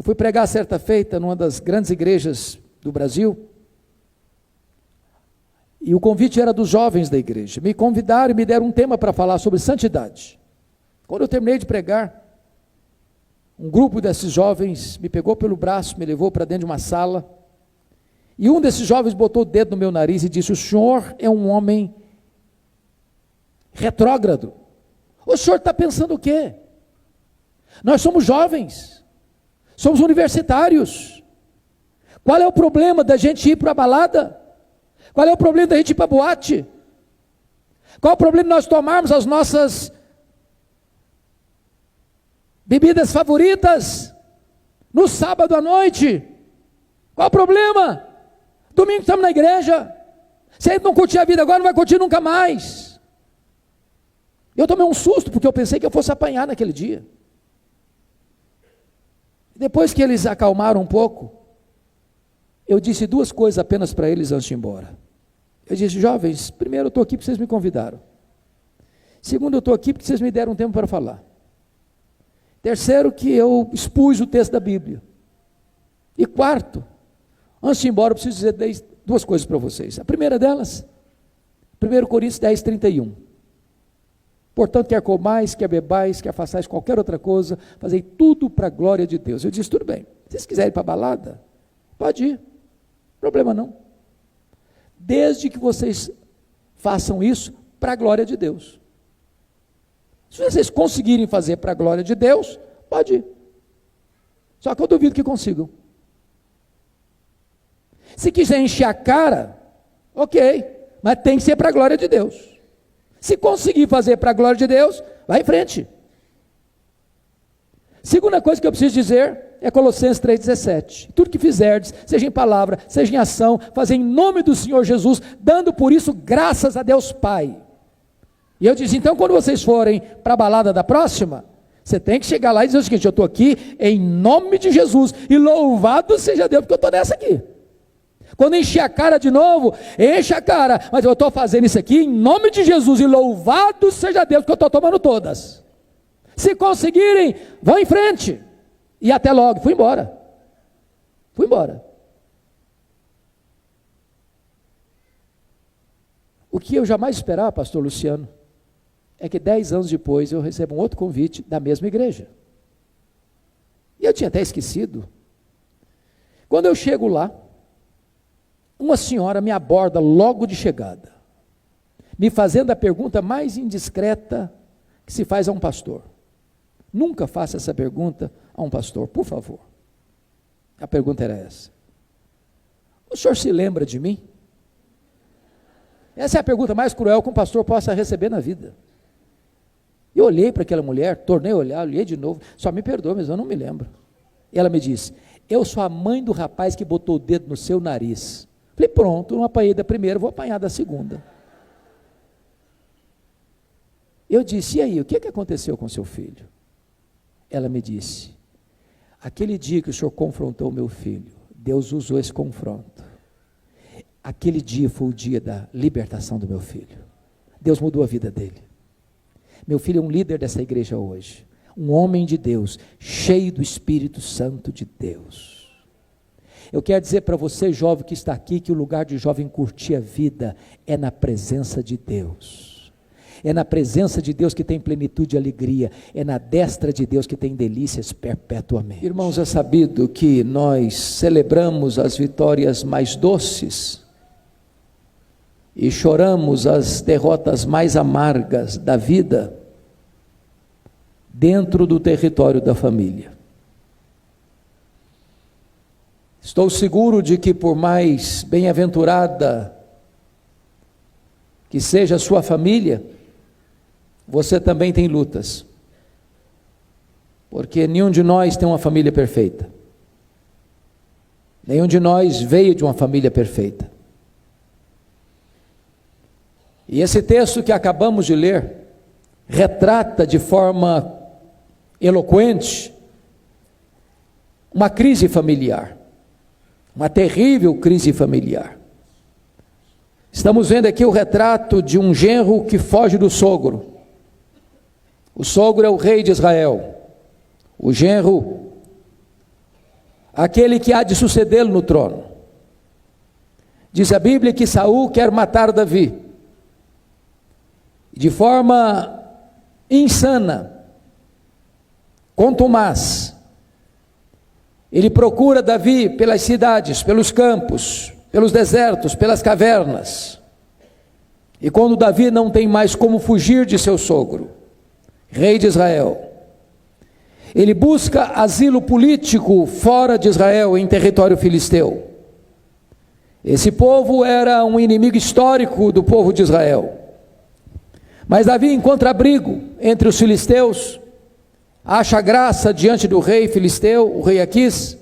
Eu fui pregar certa feita numa das grandes igrejas do Brasil, e o convite era dos jovens da igreja. Me convidaram e me deram um tema para falar sobre santidade. Quando eu terminei de pregar, um grupo desses jovens me pegou pelo braço, me levou para dentro de uma sala, e um desses jovens botou o dedo no meu nariz e disse: o senhor é um homem retrógrado. O senhor está pensando o quê? Nós somos jovens, somos universitários. Qual é o problema da gente ir para a balada? Qual é o problema da gente ir para a boate? Qual é o problema de nós tomarmos as nossas bebidas favoritas no sábado à noite? Qual é o problema? Domingo estamos na igreja. Se a gente não curtir a vida agora, não vai curtir nunca mais. Eu tomei um susto, porque eu pensei que eu fosse apanhar naquele dia. Depois que eles acalmaram um pouco, eu disse duas coisas apenas para eles antes de ir embora. Eu disse: jovens, primeiro eu estou aqui porque vocês me convidaram. Segundo, eu estou aqui porque vocês me deram um tempo para falar. Terceiro, que eu expus o texto da Bíblia. E quarto, antes de ir embora, eu preciso dizer duas coisas para vocês. A primeira delas, 1 Coríntios 10, 31. Portanto, quer comais, quer bebais, quer façais qualquer outra coisa, fazei tudo para a glória de Deus. Eu disse: tudo bem, se vocês quiserem ir para a balada, pode ir, problema não, desde que vocês façam isso para a glória de Deus. Se vocês conseguirem fazer para a glória de Deus, pode ir, só que eu duvido que consigam. Se quiser encher a cara, ok, mas tem que ser para a glória de Deus. Se conseguir fazer para a glória de Deus, vai em frente. Segunda coisa que eu preciso dizer é Colossenses 3,17. Tudo que fizerdes, seja em palavra, seja em ação, fazer em nome do Senhor Jesus, dando por isso graças a Deus Pai. E eu disse: então quando vocês forem para a balada da próxima, você tem que chegar lá e dizer o seguinte: eu estou aqui em nome de Jesus, e louvado seja Deus, porque eu estou nessa aqui. Quando encher a cara de novo, enche a cara, mas eu estou fazendo isso aqui em nome de Jesus, e louvado seja Deus, porque eu estou tomando todas. Se conseguirem, vão em frente, e até logo. Fui embora. O que eu jamais esperava, pastor Luciano, é que 10 anos depois eu recebo um outro convite da mesma igreja, e eu tinha até esquecido. Quando eu chego lá, uma senhora me aborda logo de chegada, me fazendo a pergunta mais indiscreta que se faz a um pastor. Nunca faça essa pergunta a um pastor, por favor. A pergunta era essa: o senhor se lembra de mim? Essa é a pergunta mais cruel que um pastor possa receber na vida. Eu olhei para aquela mulher, tornei a olhar, olhei de novo: só me perdoa, mas eu não me lembro. E ela me disse: eu sou a mãe do rapaz que botou o dedo no seu nariz. Falei: pronto, não apanhei da primeira, vou apanhar da segunda. Eu disse: e aí, o que aconteceu com seu filho? Ela me disse: aquele dia que o senhor confrontou meu filho, Deus usou esse confronto. Aquele dia foi o dia da libertação do meu filho. Deus mudou a vida dele. Meu filho é um líder dessa igreja hoje, um homem de Deus, cheio do Espírito Santo de Deus. Eu quero dizer para você, jovem que está aqui, que o lugar de jovem curtir a vida é na presença de Deus. É na presença de Deus que tem plenitude e alegria. É na destra de Deus que tem delícias perpetuamente. Irmãos, é sabido que nós celebramos as vitórias mais doces e choramos as derrotas mais amargas da vida dentro do território da família. Estou seguro de que, por mais bem-aventurada que seja a sua família, você também tem lutas, porque nenhum de nós tem uma família perfeita, nenhum de nós veio de uma família perfeita. E esse texto que acabamos de ler retrata de forma eloquente uma crise familiar, uma terrível crise familiar. Estamos vendo aqui o retrato de um genro que foge do sogro. O sogro é o rei de Israel, o genro aquele que há de sucedê-lo no trono. Diz a Bíblia que Saul quer matar Davi, de forma insana, contumaz. Ele procura Davi pelas cidades, pelos campos, pelos desertos, pelas cavernas. E quando Davi não tem mais como fugir de seu sogro, rei de Israel, ele busca asilo político fora de Israel, em território filisteu. Esse povo era um inimigo histórico do povo de Israel. Mas Davi encontra abrigo entre os filisteus, acha graça diante do rei filisteu, o rei Aquis,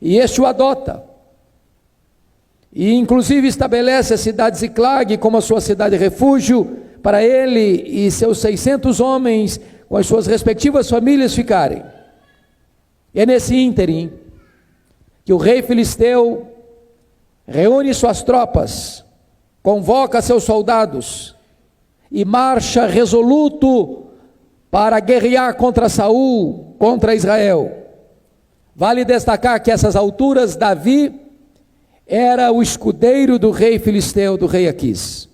e este o adota. E inclusive estabelece a cidade de Ziclag como a sua cidade refúgio, para ele e seus 600 homens, com as suas respectivas famílias, ficarem. É nesse ínterim que o rei filisteu reúne suas tropas, convoca seus soldados e marcha resoluto para guerrear contra Saul, contra Israel. Vale destacar que a essas alturas Davi era o escudeiro do rei filisteu, do rei Aquis.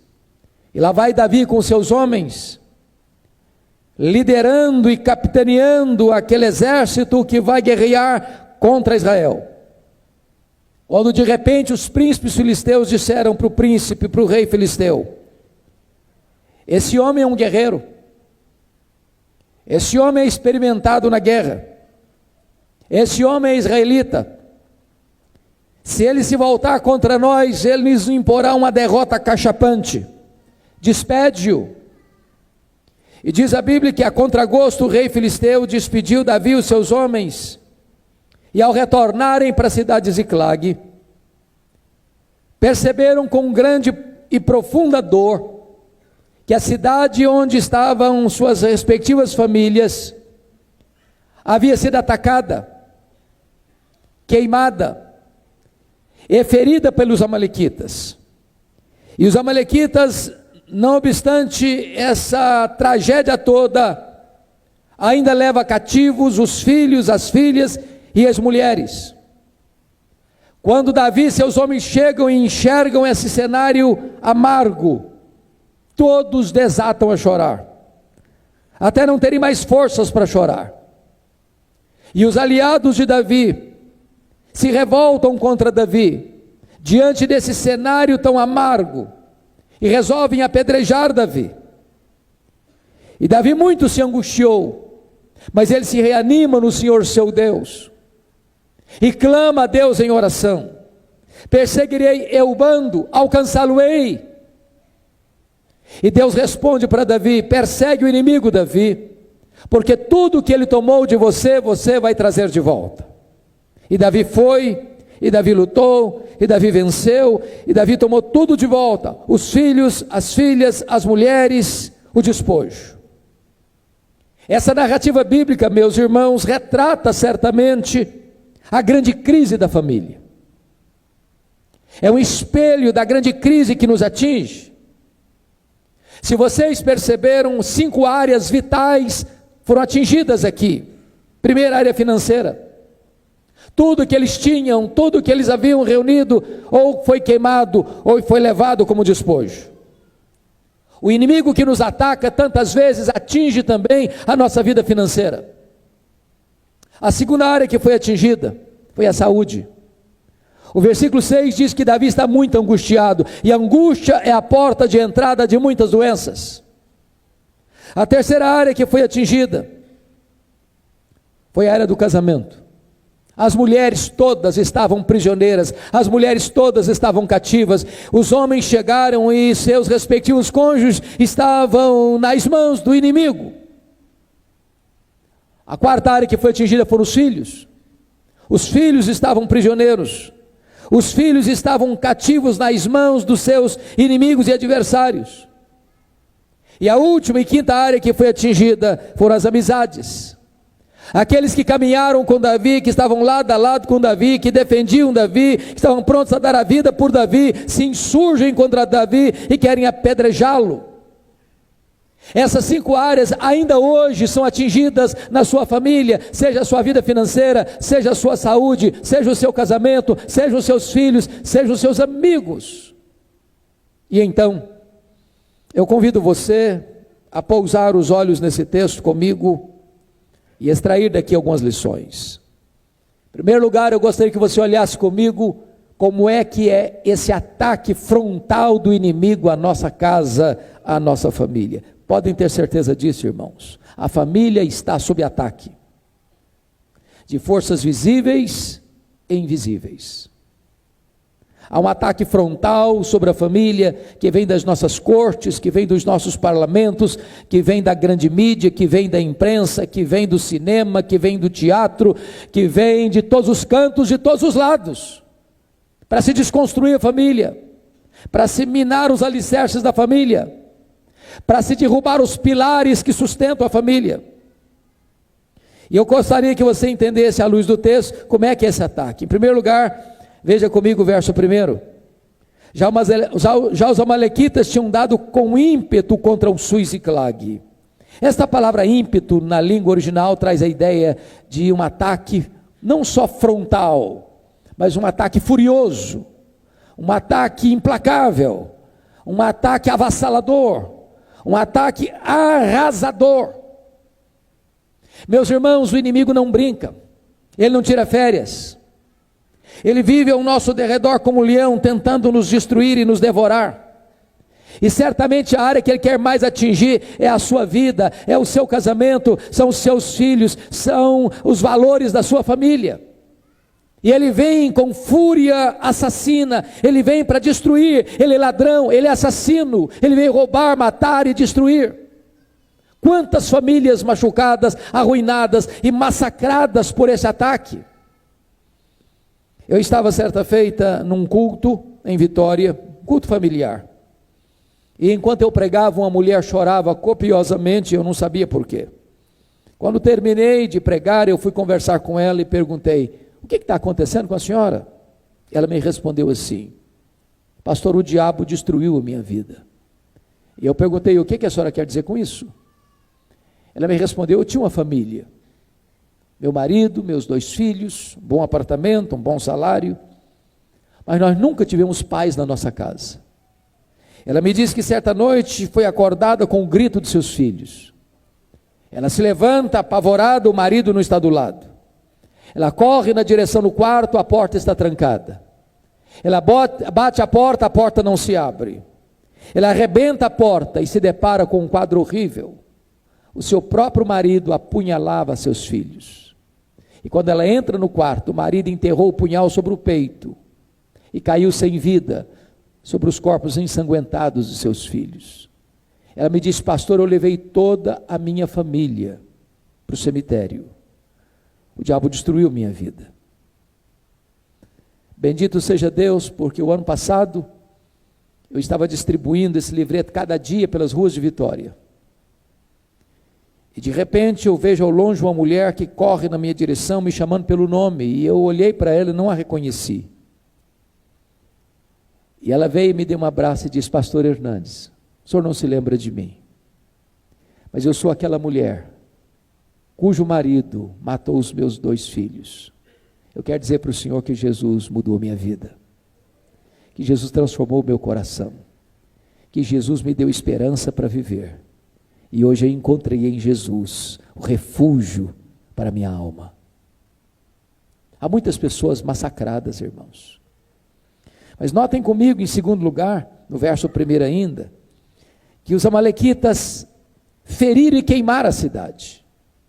E lá vai Davi com seus homens, liderando e capitaneando aquele exército que vai guerrear contra Israel. Quando de repente os príncipes filisteus disseram para o príncipe, para o rei filisteu: esse homem é um guerreiro, esse homem é experimentado na guerra, esse homem é israelita. Se ele se voltar contra nós, ele nos imporá uma derrota cachapante. Despede-o. E diz a Bíblia que a contragosto o rei filisteu despediu Davi e os seus homens, e ao retornarem para a cidade de Ziclag, perceberam com grande e profunda dor que a cidade onde estavam suas respectivas famílias havia sido atacada, queimada e ferida pelos amalequitas. E os amalequitas, não obstante essa tragédia toda, ainda leva cativos os filhos, as filhas e as mulheres. Quando Davi e seus homens chegam e enxergam esse cenário amargo, todos desatam a chorar, até não terem mais forças para chorar. E os aliados de Davi se revoltam contra Davi, diante desse cenário tão amargo, e resolvem apedrejar Davi. E Davi muito se angustiou, mas ele se reanima no Senhor seu Deus, e clama a Deus em oração: perseguirei eu bando, alcançá-lo-ei. E Deus responde para Davi: persegue o inimigo, Davi, porque tudo que ele tomou de você, você vai trazer de volta. E Davi foi, e Davi lutou, e Davi venceu, e Davi tomou tudo de volta: os filhos, as filhas, as mulheres, o despojo. Essa narrativa bíblica, meus irmãos, retrata certamente a grande crise da família. É um espelho da grande crise que nos atinge. Se vocês perceberam, 5 áreas vitais foram atingidas aqui. Primeira área financeira. Tudo que eles tinham, tudo que eles haviam reunido, ou foi queimado, ou foi levado como despojo. O inimigo que nos ataca tantas vezes atinge também a nossa vida financeira. A segunda área que foi atingida foi a saúde. O versículo 6 diz que Davi está muito angustiado, e a angústia é a porta de entrada de muitas doenças. A terceira área que foi atingida foi a área do casamento. As mulheres todas estavam prisioneiras, as mulheres todas estavam cativas, os homens chegaram e seus respectivos cônjuges estavam nas mãos do inimigo. A quarta área que foi atingida foram os filhos. Os filhos estavam prisioneiros, os filhos estavam cativos nas mãos dos seus inimigos e adversários. E a última e quinta área que foi atingida foram as amizades. Aqueles que caminharam com Davi, que estavam lado a lado com Davi, que defendiam Davi, que estavam prontos a dar a vida por Davi, se insurgem contra Davi e querem apedrejá-lo. Essas 5 áreas ainda hoje são atingidas na sua família, seja a sua vida financeira, seja a sua saúde, seja o seu casamento, seja os seus filhos, seja os seus amigos. E então, eu convido você a pousar os olhos nesse texto comigo e extrair daqui algumas lições. Em primeiro lugar, eu gostaria que você olhasse comigo como é que é esse ataque frontal do inimigo à nossa casa, à nossa família. Podem ter certeza disso, irmãos. A família está sob ataque de forças visíveis e invisíveis. Há um ataque frontal sobre a família, que vem das nossas cortes, que vem dos nossos parlamentos, que vem da grande mídia, que vem da imprensa, que vem do cinema, que vem do teatro, que vem de todos os cantos, de todos os lados, para se desconstruir a família, para se minar os alicerces da família, para se derrubar os pilares que sustentam a família. E eu gostaria que você entendesse à luz do texto, como é que é esse ataque. Em primeiro lugar, veja comigo o verso 1. Já os amalequitas tinham dado com ímpeto contra o Suiziclag. Esta palavra ímpeto na língua original traz a ideia de um ataque não só frontal, mas um ataque furioso, um ataque implacável, um ataque avassalador, um ataque arrasador. Meus irmãos, o inimigo não brinca, ele não tira férias, ele vive ao nosso derredor como um leão, tentando nos destruir e nos devorar. E certamente a área que ele quer mais atingir é a sua vida, é o seu casamento, são os seus filhos, são os valores da sua família. E ele vem com fúria assassina, ele vem para destruir, ele é ladrão, ele é assassino, ele vem roubar, matar e destruir. Quantas famílias machucadas, arruinadas e massacradas por esse ataque. Eu estava certa feita num culto em Vitória, culto familiar. E enquanto eu pregava, uma mulher chorava copiosamente, eu não sabia por quê. Quando terminei de pregar, eu fui conversar com ela e perguntei: o que está acontecendo com a senhora? Ela me respondeu assim: pastor, o diabo destruiu a minha vida. E eu perguntei: o que a senhora quer dizer com isso? Ela me respondeu: eu tinha uma família, meu marido, meus 2 filhos, um bom apartamento, um bom salário, mas nós nunca tivemos paz na nossa casa. Ela me disse que certa noite foi acordada com o grito de seus filhos. Ela se levanta apavorada, o marido não está do lado. Ela corre na direção do quarto, a porta está trancada. Ela bate a porta não se abre. Ela arrebenta a porta e se depara com um quadro horrível. O seu próprio marido apunhalava seus filhos. E quando ela entra no quarto, o marido enterrou o punhal sobre o peito e caiu sem vida sobre os corpos ensanguentados de seus filhos. Ela me disse: pastor, eu levei toda a minha família para o cemitério. O diabo destruiu minha vida. Bendito seja Deus, porque o ano passado eu estava distribuindo esse livreto cada dia pelas ruas de Vitória. E de repente eu vejo ao longe uma mulher que corre na minha direção, me chamando pelo nome, e eu olhei para ela e não a reconheci. E ela veio e me deu um abraço e disse: pastor Hernandes, o senhor não se lembra de mim, mas eu sou aquela mulher cujo marido matou os meus 2 filhos. Eu quero dizer para o senhor que Jesus mudou minha vida, que Jesus transformou o meu coração, que Jesus me deu esperança para viver, e hoje eu encontrei em Jesus o refúgio para a minha alma. Há muitas pessoas massacradas, irmãos, mas notem comigo, em segundo lugar, no verso 1 ainda, que os amalequitas feriram e queimaram a cidade.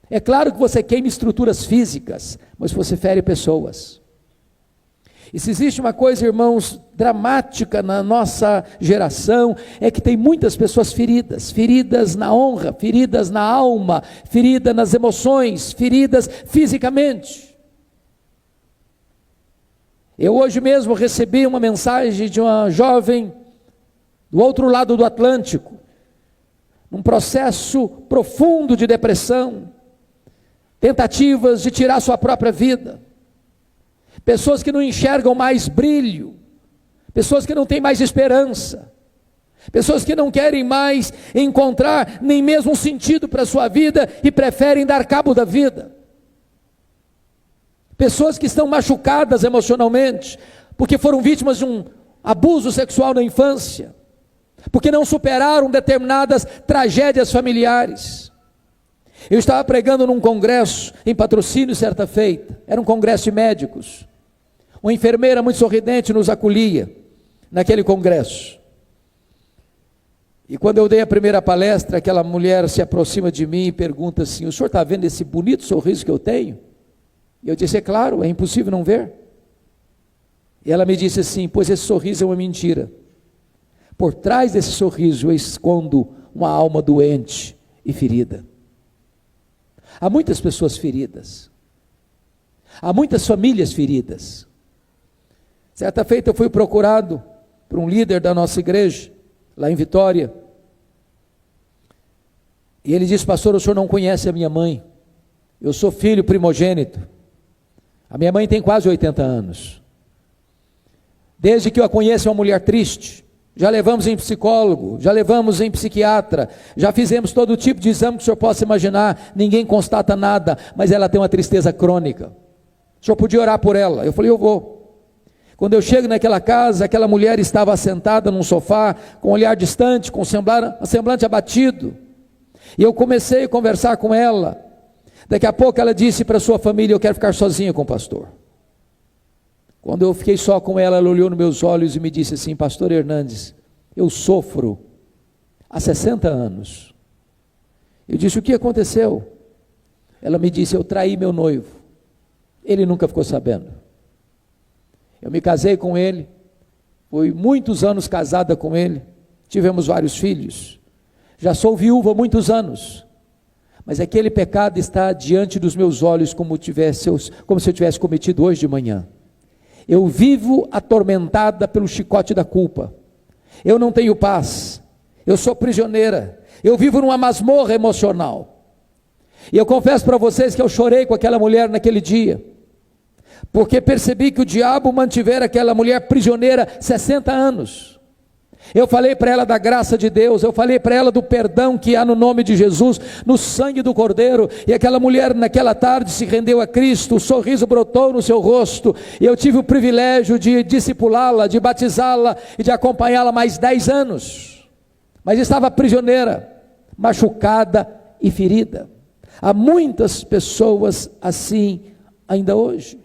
É claro que você queima estruturas físicas, mas você fere pessoas. E se existe uma coisa, irmãos, dramática na nossa geração, é que tem muitas pessoas feridas, feridas na honra, feridas na alma, feridas nas emoções, feridas fisicamente. Eu hoje mesmo recebi uma mensagem de uma jovem do outro lado do Atlântico, num processo profundo de depressão, tentativas de tirar sua própria vida, pessoas que não enxergam mais brilho, pessoas que não têm mais esperança, Pessoas que não querem mais encontrar nem mesmo um sentido para a sua vida e preferem dar cabo da vida. Pessoas que estão machucadas emocionalmente, porque foram vítimas de um abuso sexual na infância, porque não superaram determinadas tragédias familiares. Eu estava pregando num congresso em Patrocínio certa feita, era um congresso de médicos. Uma enfermeira muito sorridente nos acolhia naquele congresso. E quando eu dei a primeira palestra, aquela mulher se aproxima de mim e pergunta assim: o senhor está vendo esse bonito sorriso que eu tenho? E eu disse: é claro, é impossível não ver. E ela me disse assim: pois esse sorriso é uma mentira. Por trás desse sorriso eu escondo uma alma doente e ferida. Há muitas pessoas feridas. Há muitas famílias feridas. Certa feita eu fui procurado por um líder da nossa igreja, lá em Vitória. E ele disse: pastor, o senhor não conhece a minha mãe. Eu sou filho primogênito. A minha mãe tem quase 80 anos. Desde que eu a conheço é uma mulher triste. Já levamos em psicólogo, já levamos em psiquiatra, já fizemos todo tipo de exame que o senhor possa imaginar, ninguém constata nada, mas ela tem uma tristeza crônica. O senhor podia orar por ela? Eu falei: eu vou. Quando eu chego naquela casa, aquela mulher estava assentada num sofá, com um olhar distante, com um semblante abatido, e eu comecei a conversar com ela. Daqui a pouco ela disse para a sua família: eu quero ficar sozinha com o pastor. Quando eu fiquei só com ela, ela olhou nos meus olhos e me disse assim: pastor Hernandes, eu sofro há 60 anos. Eu disse: o que aconteceu? Ela me disse: eu traí meu noivo, ele nunca ficou sabendo. Eu me casei com ele, fui muitos anos casada com ele, tivemos vários filhos, já sou viúva há muitos anos, mas aquele pecado está diante dos meus olhos como se eu tivesse cometido hoje de manhã. Eu vivo atormentada pelo chicote da culpa, eu não tenho paz, eu sou prisioneira, eu vivo numa masmorra emocional. E eu confesso para vocês que eu chorei com aquela mulher naquele dia, porque percebi que o diabo mantivera aquela mulher prisioneira 60 anos. Eu falei para ela da graça de Deus, eu falei para ela do perdão que há no nome de Jesus, no sangue do Cordeiro, e aquela mulher naquela tarde se rendeu a Cristo, o sorriso brotou no seu rosto, e eu tive o privilégio de discipulá-la, de batizá-la e de acompanhá-la mais 10 anos, mas estava prisioneira, machucada e ferida. Há muitas pessoas assim ainda hoje.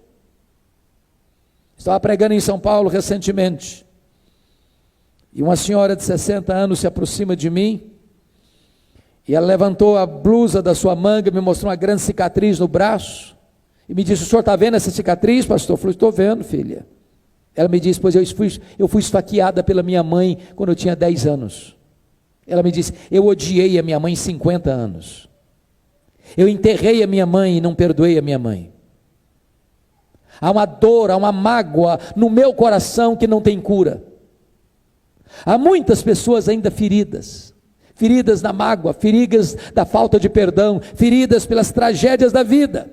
Estava pregando em São Paulo recentemente, e uma senhora de 60 anos se aproxima de mim, e ela levantou a blusa da sua manga, me mostrou uma grande cicatriz no braço, e me disse: o senhor está vendo essa cicatriz, pastor? Eu falei: estou vendo, filha. Ela me disse: pois eu fui esfaqueada pela minha mãe quando eu tinha 10 anos. Ela me disse: eu odiei a minha mãe 50 anos, eu enterrei a minha mãe e não perdoei a minha mãe. Há uma dor, há uma mágoa no meu coração que não tem cura. Há muitas pessoas ainda feridas, feridas da mágoa, feridas da falta de perdão, feridas pelas tragédias da vida.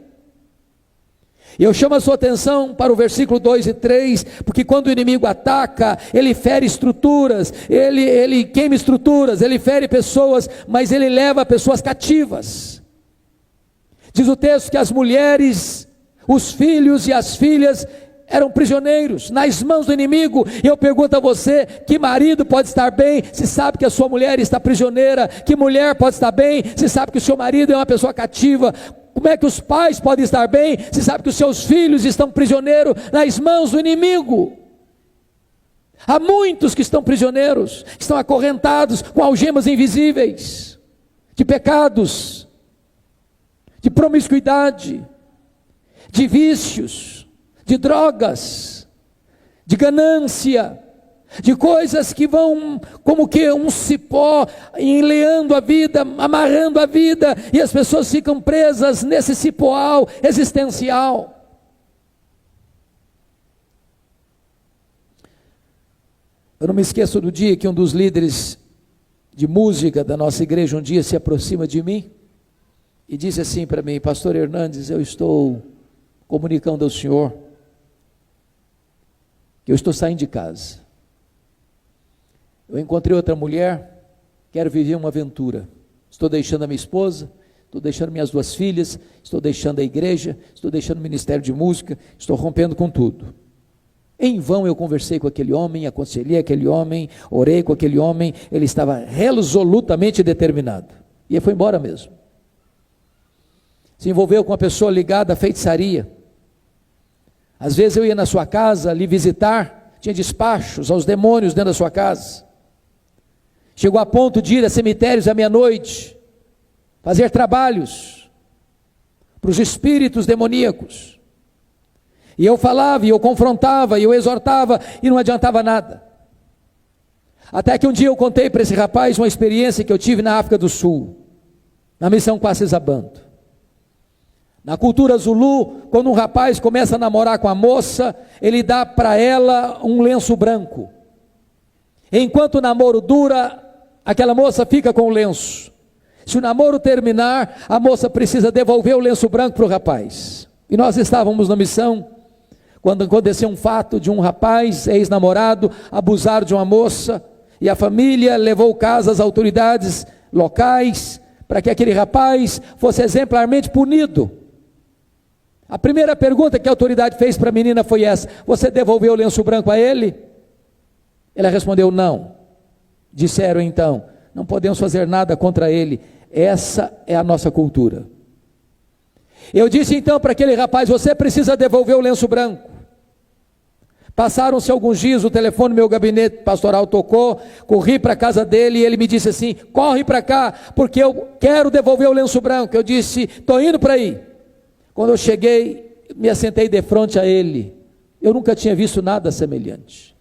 E eu chamo a sua atenção para o versículo 2 e 3, porque quando o inimigo ataca, ele fere estruturas, ele queima estruturas, ele fere pessoas, mas ele leva pessoas cativas. Diz o texto que as mulheres, os filhos e as filhas eram prisioneiros nas mãos do inimigo. E eu pergunto a você: que marido pode estar bem se sabe que a sua mulher está prisioneira? Que mulher pode estar bem se sabe que o seu marido é uma pessoa cativa? Como é que os pais podem estar bem se sabe que os seus filhos estão prisioneiros nas mãos do inimigo? Há muitos que estão prisioneiros, estão acorrentados com algemas invisíveis, de pecados, de promiscuidade, de vícios, de drogas, de ganância, de coisas que vão como que um cipó enleando a vida, amarrando a vida, e as pessoas ficam presas nesse cipoal existencial. Eu não me esqueço do dia que um dos líderes de música da nossa igreja um dia se aproxima de mim e disse assim para mim: pastor Hernandes, eu estou comunicando ao senhor que eu estou saindo de casa. Eu encontrei outra mulher, quero viver uma aventura. Estou deixando a minha esposa, estou deixando minhas 2 filhas, estou deixando a igreja, estou deixando o ministério de música, estou rompendo com tudo. Em vão eu conversei com aquele homem, aconselhei aquele homem, orei com aquele homem, ele estava resolutamente determinado. E ele foi embora mesmo. Se envolveu com uma pessoa ligada à feitiçaria. Às vezes eu ia na sua casa lhe visitar, tinha despachos aos demônios dentro da sua casa. Chegou a ponto de ir a cemitérios à meia-noite, fazer trabalhos para os espíritos demoníacos. E eu falava, e eu confrontava, e eu exortava, e não adiantava nada. Até que um dia eu contei para esse rapaz uma experiência que eu tive na África do Sul, na missão Quacisabando. Na cultura Zulu, quando um rapaz começa a namorar com a moça, ele dá para ela um lenço branco. Enquanto o namoro dura, aquela moça fica com o lenço. Se o namoro terminar, a moça precisa devolver o lenço branco para o rapaz. E nós estávamos na missão, quando aconteceu um fato de um rapaz, ex-namorado, abusar de uma moça, e a família levou o caso às autoridades locais, para que aquele rapaz fosse exemplarmente punido. A primeira pergunta que a autoridade fez para a menina foi essa: você devolveu o lenço branco a ele? Ela respondeu: não. Disseram então: não podemos fazer nada contra ele, essa é a nossa cultura. Eu disse então para aquele rapaz: você precisa devolver o lenço branco. Passaram-se alguns dias, o telefone do meu gabinete pastoral tocou, corri para a casa dele e ele me disse assim: corre para cá, porque eu quero devolver o lenço branco. Eu disse: estou indo para aí. Quando eu cheguei, me assentei de frente a ele. Eu nunca tinha visto nada semelhante.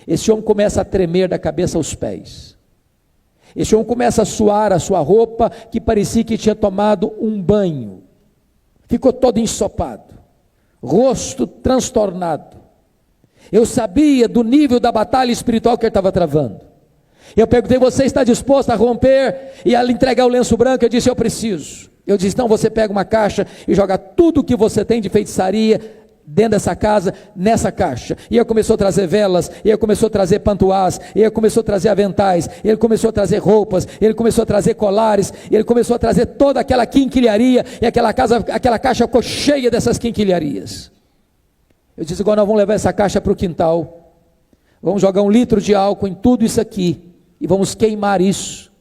Esse homem começa a tremer da cabeça aos pés. Esse homem começa a suar a sua roupa, que parecia que tinha tomado um banho. Ficou todo ensopado, rosto transtornado. Eu sabia do nível da batalha espiritual que ele estava travando. Eu perguntei: você está disposto a romper e a lhe entregar o lenço branco? Eu disse: eu preciso. Eu disse: então você pega uma caixa e joga tudo o que você tem de feitiçaria dentro dessa casa, nessa caixa. E ele começou a trazer velas, e ele começou a trazer pantuás, e ele começou a trazer aventais, e ele começou a trazer roupas, e ele começou a trazer colares, e ele começou a trazer toda aquela quinquilharia, e aquela caixa ficou cheia dessas quinquilharias. Eu disse: agora nós vamos levar essa caixa para o quintal, vamos jogar 1 litro de álcool em tudo isso aqui, e vamos queimar isso,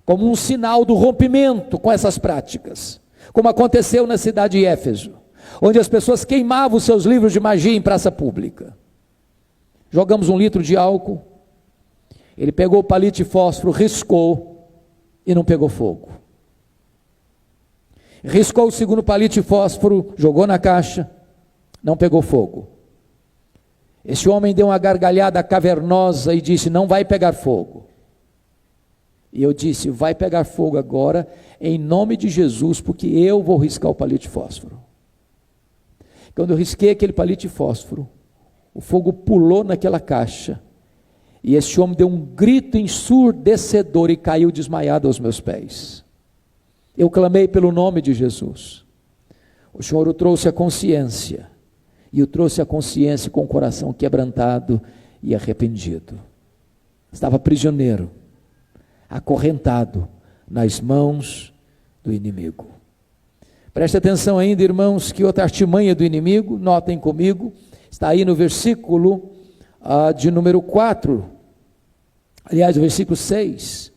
como um sinal do rompimento com essas práticas, como aconteceu na cidade de Éfeso, onde as pessoas queimavam os seus livros de magia em praça pública. Jogamos 1 litro de álcool, ele pegou o palito de fósforo, riscou, e não pegou fogo. Riscou o segundo palito de fósforo, jogou na caixa, não pegou fogo. Esse homem deu uma gargalhada cavernosa e disse: não vai pegar fogo. E eu disse: vai pegar fogo agora, em nome de Jesus, porque eu vou riscar o palito de fósforo. Quando eu risquei aquele palito de fósforo, o fogo pulou naquela caixa, e esse homem deu um grito ensurdecedor e caiu desmaiado aos meus pés. Eu clamei pelo nome de Jesus. O Senhor o trouxe à consciência, e o trouxe à consciência com o coração quebrantado e arrependido. Estava prisioneiro, acorrentado nas mãos do inimigo. Preste atenção ainda, irmãos, que outra artimanha do inimigo, notem comigo, está aí no versículo de número 4, aliás, o versículo 6.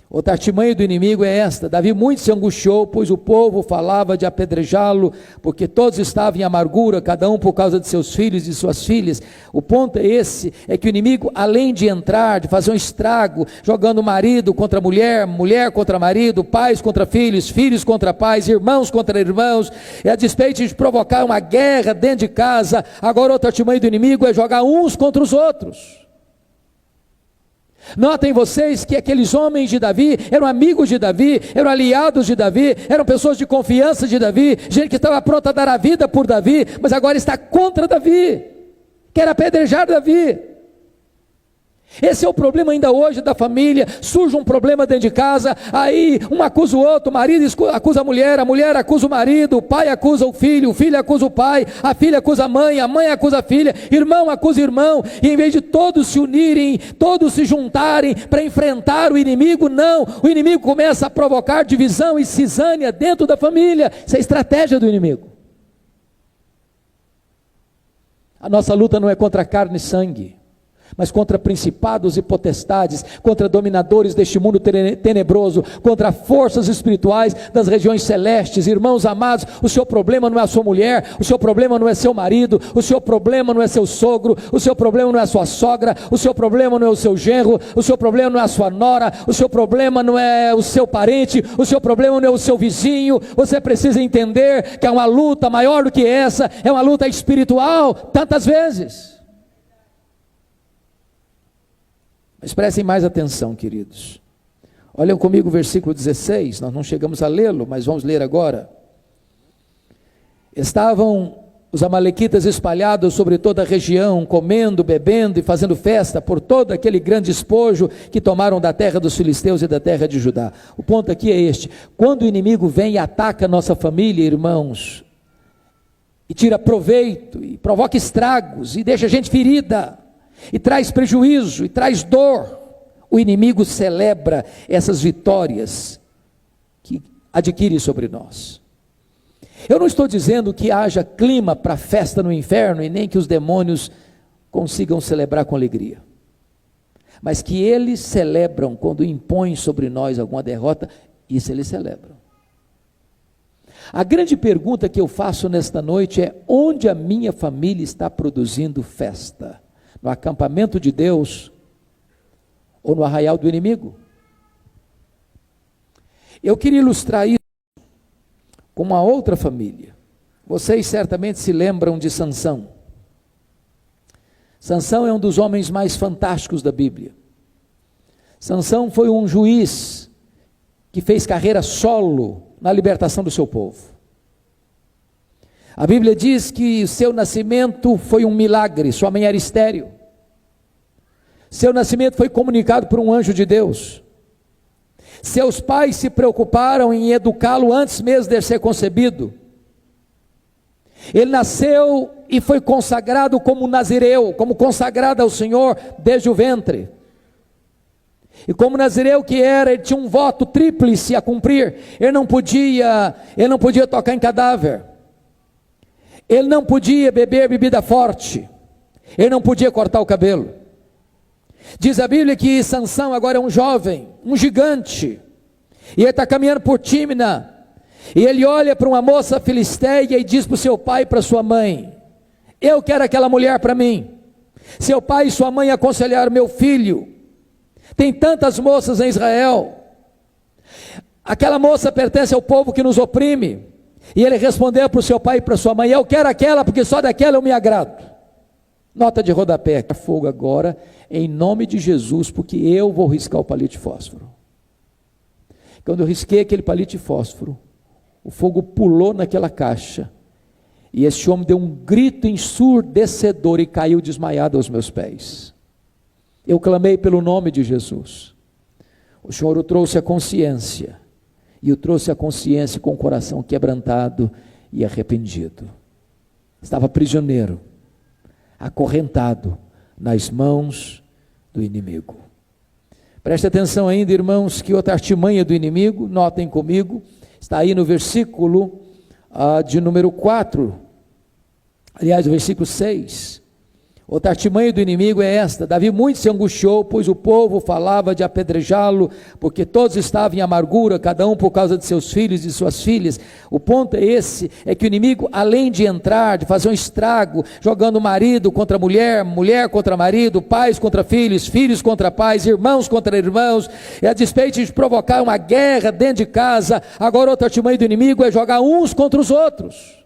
Outra artimanha do inimigo é esta: Davi muito se angustiou, pois o povo falava de apedrejá-lo, porque todos estavam em amargura, cada um por causa de seus filhos e de suas filhas. O ponto é esse, é que o inimigo, além de entrar, de fazer um estrago, jogando marido contra mulher, mulher contra marido, pais contra filhos, filhos contra pais, irmãos contra irmãos, e a despeito de provocar uma guerra dentro de casa, agora outra artimanha do inimigo é jogar uns contra os outros. Notem vocês que aqueles homens de Davi eram amigos de Davi, eram aliados de Davi, eram pessoas de confiança de Davi, gente que estava pronta a dar a vida por Davi, mas agora está contra Davi, quer apedrejar Davi. Esse é o problema ainda hoje da família. Surge um problema dentro de casa, aí um acusa o outro, o marido acusa a mulher acusa o marido, o pai acusa o filho acusa o pai, a filha acusa a mãe acusa a filha, irmão acusa irmão, e em vez de todos se unirem, todos se juntarem para enfrentar o inimigo, não, o inimigo começa a provocar divisão e cisânia dentro da família. Isso é a estratégia do inimigo. A nossa luta não é contra carne e sangue, mas contra principados e potestades, contra dominadores deste mundo tenebroso, contra forças espirituais das regiões celestes. Irmãos amados, o seu problema não é a sua mulher, o seu problema não é seu marido, o seu problema não é seu sogro, o seu problema não é a sua sogra, o seu problema não é o seu genro, o seu problema não é a sua nora, o seu problema não é o seu parente, o seu problema não é o seu vizinho. Você precisa entender que é uma luta maior do que essa, é uma luta espiritual, tantas vezes. Mas prestem mais atenção, queridos. Olhem comigo o versículo 16, nós não chegamos a lê-lo, mas vamos ler agora. Estavam os amalequitas espalhados sobre toda a região, comendo, bebendo e fazendo festa por todo aquele grande espojo que tomaram da terra dos filisteus e da terra de Judá. O ponto aqui é este: quando o inimigo vem e ataca a nossa família, irmãos, e tira proveito, e provoca estragos, e deixa a gente ferida, e traz prejuízo, e traz dor, o inimigo celebra essas vitórias que adquire sobre nós. Eu não estou dizendo que haja clima para festa no inferno, e nem que os demônios consigam celebrar com alegria, mas que eles celebram quando impõem sobre nós alguma derrota. Isso eles celebram. A grande pergunta que eu faço nesta noite é: onde a minha família está produzindo festa? No acampamento de Deus ou no arraial do inimigo? Eu queria ilustrar isso com uma outra família. Vocês certamente se lembram de Sansão. Sansão é um dos homens mais fantásticos da Bíblia. Sansão foi um juiz que fez carreira solo na libertação do seu povo. A Bíblia diz que o seu nascimento foi um milagre. Sua mãe era estéril. Seu nascimento foi comunicado por um anjo de Deus. Seus pais se preocuparam em educá-lo antes mesmo de ser concebido. Ele nasceu e foi consagrado como nazireu, como consagrado ao Senhor desde o ventre. E como nazireu que era, ele tinha um voto tríplice a cumprir. Ele não podia tocar em cadáver. Ele não podia beber bebida forte. Ele não podia cortar o cabelo. Diz a Bíblia que Sansão agora é um jovem, um gigante, e ele está caminhando por Tímina, e ele olha para uma moça filisteia e diz para o seu pai e para sua mãe: eu quero aquela mulher para mim. Seu pai e sua mãe aconselharam: meu filho, tem tantas moças em Israel, aquela moça pertence ao povo que nos oprime. E ele respondeu para o seu pai e para sua mãe: eu quero aquela, porque só daquela eu me agrado. Nota de rodapé: fogo agora, em nome de Jesus, porque eu vou riscar o palito de fósforo. Quando eu risquei aquele palito de fósforo, o fogo pulou naquela caixa, e esse homem deu um grito ensurdecedor e caiu desmaiado aos meus pés. Eu clamei pelo nome de Jesus. O Senhor o trouxe à consciência, e o trouxe à consciência com o coração quebrantado e arrependido. Estava prisioneiro, acorrentado nas mãos do inimigo. Preste atenção ainda, irmãos, que outra artimanha do inimigo, notem comigo, está aí no versículo de número 4, aliás, o versículo 6. Outra artimanha do inimigo é esta: Davi muito se angustiou, pois o povo falava de apedrejá-lo, porque todos estavam em amargura, cada um por causa de seus filhos e de suas filhas. O ponto é esse, é que o inimigo, além de entrar, de fazer um estrago, jogando marido contra mulher, mulher contra marido, pais contra filhos, filhos contra pais, irmãos contra irmãos, e a despeito de provocar uma guerra dentro de casa, agora outra artimanha do inimigo é jogar uns contra os outros.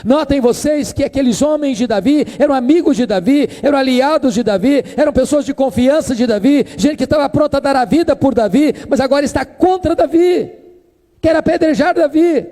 Notem vocês que aqueles homens de Davi eram amigos de Davi, eram aliados de Davi, eram pessoas de confiança de Davi, gente que estava pronta a dar a vida por Davi, mas agora está contra Davi, quer apedrejar Davi.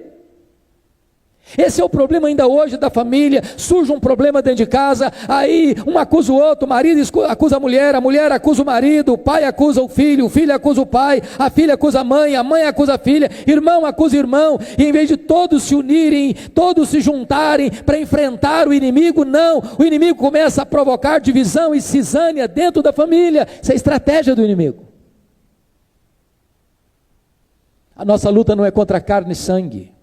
Esse é o problema ainda hoje da família. Surge um problema dentro de casa, aí um acusa o outro, o marido acusa a mulher acusa o marido, o pai acusa o filho acusa o pai, a filha acusa a mãe acusa a filha, irmão acusa irmão, e em vez de todos se unirem, todos se juntarem para enfrentar o inimigo, não, o inimigo começa a provocar divisão e cisânia dentro da família. Isso é a estratégia do inimigo. A nossa luta não é contra carne e sangue,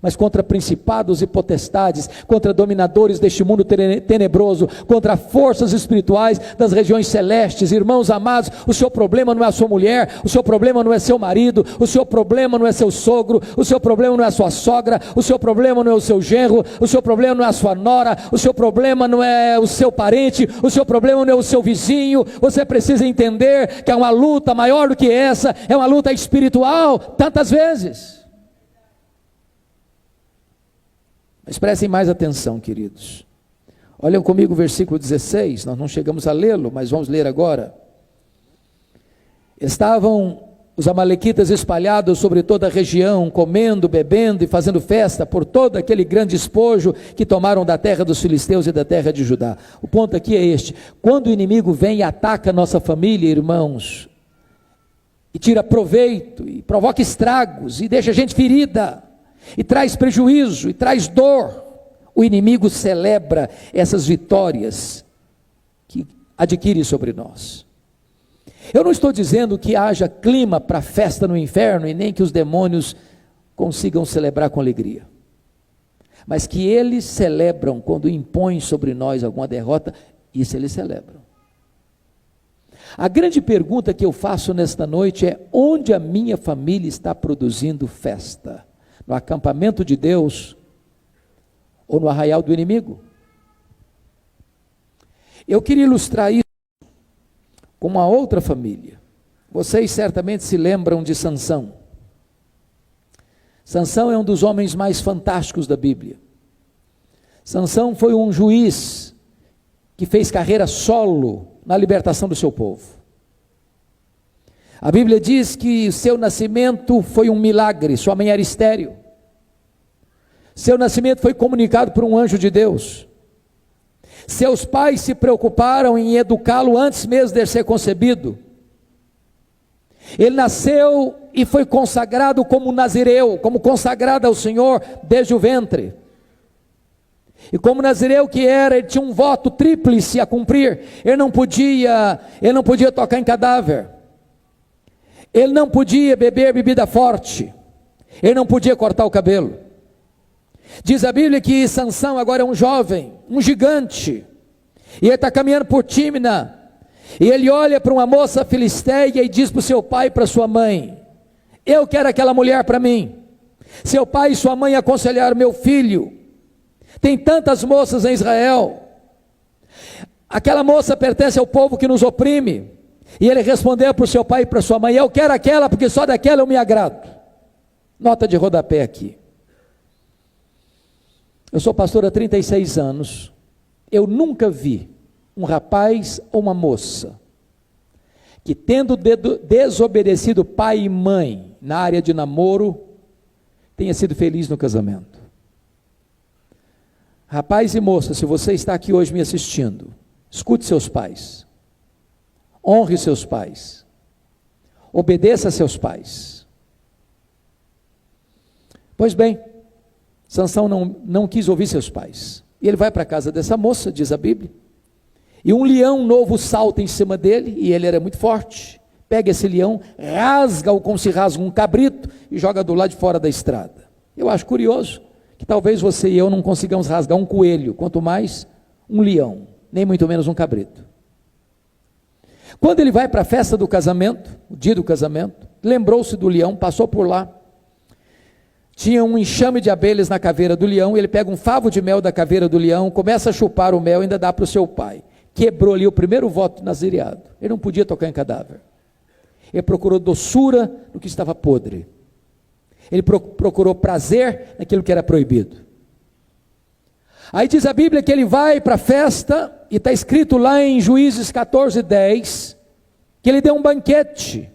mas contra principados e potestades, contra dominadores deste mundo tenebroso, contra forças espirituais das regiões celestes. Irmãos amados, o seu problema não é a sua mulher, o seu problema não é seu marido, o seu problema não é seu sogro, o seu problema não é a sua sogra, o seu problema não é o seu genro, o seu problema não é a sua nora, o seu problema não é o seu parente, o seu problema não é o seu vizinho. Você precisa entender que é uma luta maior do que essa, é uma luta espiritual, tantas vezes. Mas prestem mais atenção, queridos. Olhem comigo o versículo 16, nós não chegamos a lê-lo, mas vamos ler agora. Estavam os amalequitas espalhados sobre toda a região, comendo, bebendo e fazendo festa por todo aquele grande despojo que tomaram da terra dos filisteus e da terra de Judá. O ponto aqui é este: quando o inimigo vem e ataca a nossa família, irmãos, e tira proveito, e provoca estragos, e deixa a gente ferida, e traz prejuízo, e traz dor, o inimigo celebra essas vitórias que adquire sobre nós. Eu não estou dizendo que haja clima para festa no inferno, e nem que os demônios consigam celebrar com alegria, mas que eles celebram quando impõem sobre nós alguma derrota. Isso eles celebram. A grande pergunta que eu faço nesta noite é: onde a minha família está produzindo festa? No acampamento de Deus ou no arraial do inimigo? Eu queria ilustrar isso com uma outra família. Vocês certamente se lembram de Sansão. Sansão é um dos homens mais fantásticos da Bíblia. Sansão foi um juiz que fez carreira solo na libertação do seu povo. A Bíblia diz que seu nascimento foi um milagre, sua mãe era estéril. Seu nascimento foi comunicado por um anjo de Deus. Seus pais se preocuparam em educá-lo antes mesmo de ser concebido. Ele nasceu e foi consagrado como nazireu, como consagrado ao Senhor desde o ventre. E como nazireu que era, ele tinha um voto tríplice a cumprir. Ele não podia tocar em cadáver. Ele não podia beber bebida forte. Ele não podia cortar o cabelo. Diz a Bíblia que Sansão agora é um jovem, um gigante, e ele está caminhando por Tímina, e ele olha para uma moça filisteia e diz para o seu pai e para sua mãe: eu quero aquela mulher para mim. Seu pai e sua mãe aconselharam: meu filho, tem tantas moças em Israel, aquela moça pertence ao povo que nos oprime. E ele respondeu para o seu pai e para sua mãe: eu quero aquela, porque só daquela eu me agrado. Nota de rodapé aqui. Eu sou pastor há 36 anos, eu nunca vi um rapaz ou uma moça que, tendo desobedecido pai e mãe na área de namoro, tenha sido feliz no casamento. Rapaz e moça, se você está aqui hoje me assistindo, escute seus pais, honre seus pais, obedeça a seus pais. Pois bem, Sansão não quis ouvir seus pais, e ele vai para a casa dessa moça, diz a Bíblia, e um leão novo salta em cima dele, e ele era muito forte, pega esse leão, rasga-o como se rasga um cabrito, e joga do lado de fora da estrada. Eu acho curioso, que talvez você e eu não consigamos rasgar um coelho, quanto mais um leão, nem muito menos um cabrito. Quando ele vai para a festa do casamento, o dia do casamento, lembrou-se do leão, passou por lá, tinha um enxame de abelhas na caveira do leão, ele pega um favo de mel da caveira do leão, começa a chupar o mel e ainda dá para o seu pai. Quebrou ali o primeiro voto nazireado. Ele não podia tocar em cadáver. Ele procurou doçura no que estava podre. Ele procurou prazer naquilo que era proibido. Aí diz a Bíblia que ele vai para a festa, e está escrito lá em Juízes 14:10, que ele deu um banquete,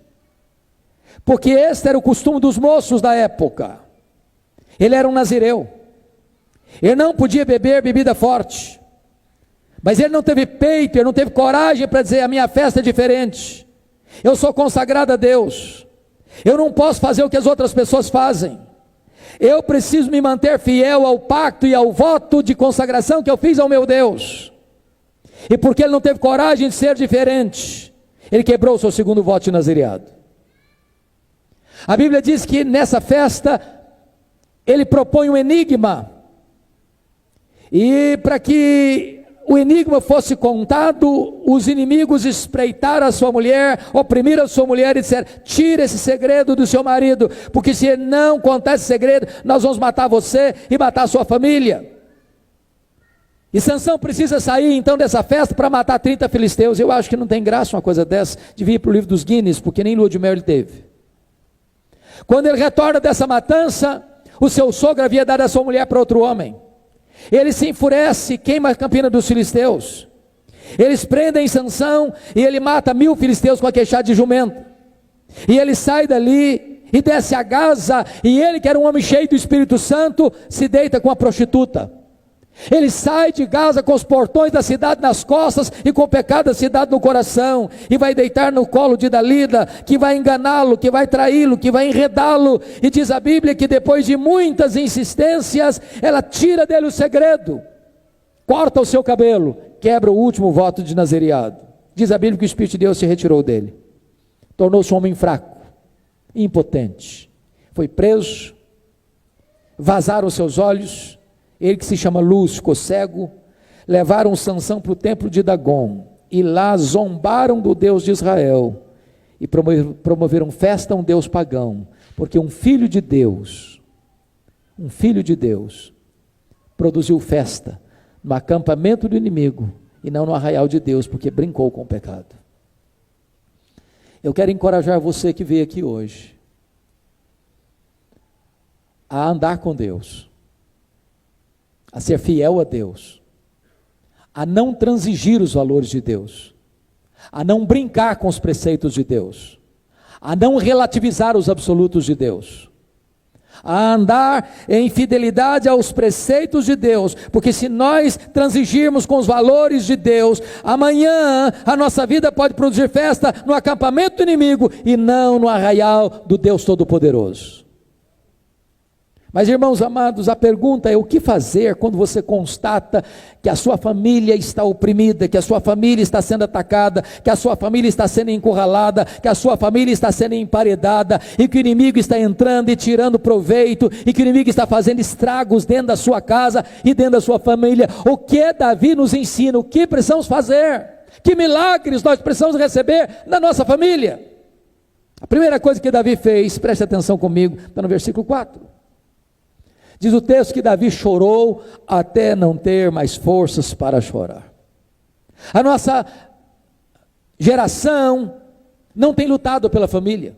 porque este era o costume dos moços da época. Ele era um nazireu, Ele não podia beber bebida forte, mas ele não teve peito, ele não teve coragem para dizer: a minha festa é diferente, eu sou consagrado a Deus, eu não posso fazer o que as outras pessoas fazem, eu preciso me manter fiel ao pacto e ao voto de consagração que eu fiz ao meu Deus. E porque ele não teve coragem de ser diferente, ele quebrou o seu segundo voto de nazireado. A Bíblia diz que nessa festa ele propõe um enigma, e para que o enigma fosse contado, os inimigos espreitaram a sua mulher, oprimiram a sua mulher e disseram: tira esse segredo do seu marido, porque se ele não contar esse segredo, nós vamos matar você e matar a sua família. E Sansão precisa sair então dessa festa para matar 30 filisteus. Eu acho que não tem graça uma coisa dessa, devia ir para o livro dos Guinness, porque nem lua de mel ele teve. Quando ele retorna dessa matança, o seu sogro havia dado a sua mulher para outro homem. Ele se enfurece, queima a campina dos filisteus. Eles prendem Sansão e ele mata 1000 filisteus com a queixada de jumento. E ele sai dali e desce a Gaza, e ele, que era um homem cheio do Espírito Santo, se deita com a prostituta. Ele sai de Gaza com os portões da cidade nas costas e com o pecado da cidade no coração, e vai deitar no colo de Dalila, que vai enganá-lo, que vai traí-lo, que vai enredá-lo. E diz a Bíblia que depois de muitas insistências, ela tira dele o segredo, corta o seu cabelo, quebra o último voto de nazireado. Diz a Bíblia que o Espírito de Deus se retirou dele, tornou-se um homem fraco, impotente, foi preso, vazaram os seus olhos. Ele, que se chama Luz, ficou cego. Levaram Sansão para o templo de Dagom, e lá zombaram do Deus de Israel, e promoveram festa a um Deus pagão, porque um filho de Deus, produziu festa no acampamento do inimigo, e não no arraial de Deus, porque brincou com o pecado. Eu quero encorajar você que veio aqui hoje, a andar com Deus, a ser fiel a Deus, a não transigir os valores de Deus, a não brincar com os preceitos de Deus, a não relativizar os absolutos de Deus, a andar em fidelidade aos preceitos de Deus, porque se nós transigirmos com os valores de Deus, amanhã a nossa vida pode produzir festa no acampamento do inimigo e não no arraial do Deus Todo-Poderoso. Mas, irmãos amados, a pergunta é: o que fazer quando você constata que a sua família está oprimida, que a sua família está sendo atacada, que a sua família está sendo encurralada, que a sua família está sendo emparedada, e que o inimigo está entrando e tirando proveito, e que o inimigo está fazendo estragos dentro da sua casa e dentro da sua família? O que Davi nos ensina? O que precisamos fazer? Que milagres nós precisamos receber na nossa família? A primeira coisa que Davi fez, preste atenção comigo, está no versículo 4. Diz o texto que Davi chorou até não ter mais forças para chorar. A nossa geração não tem lutado pela família,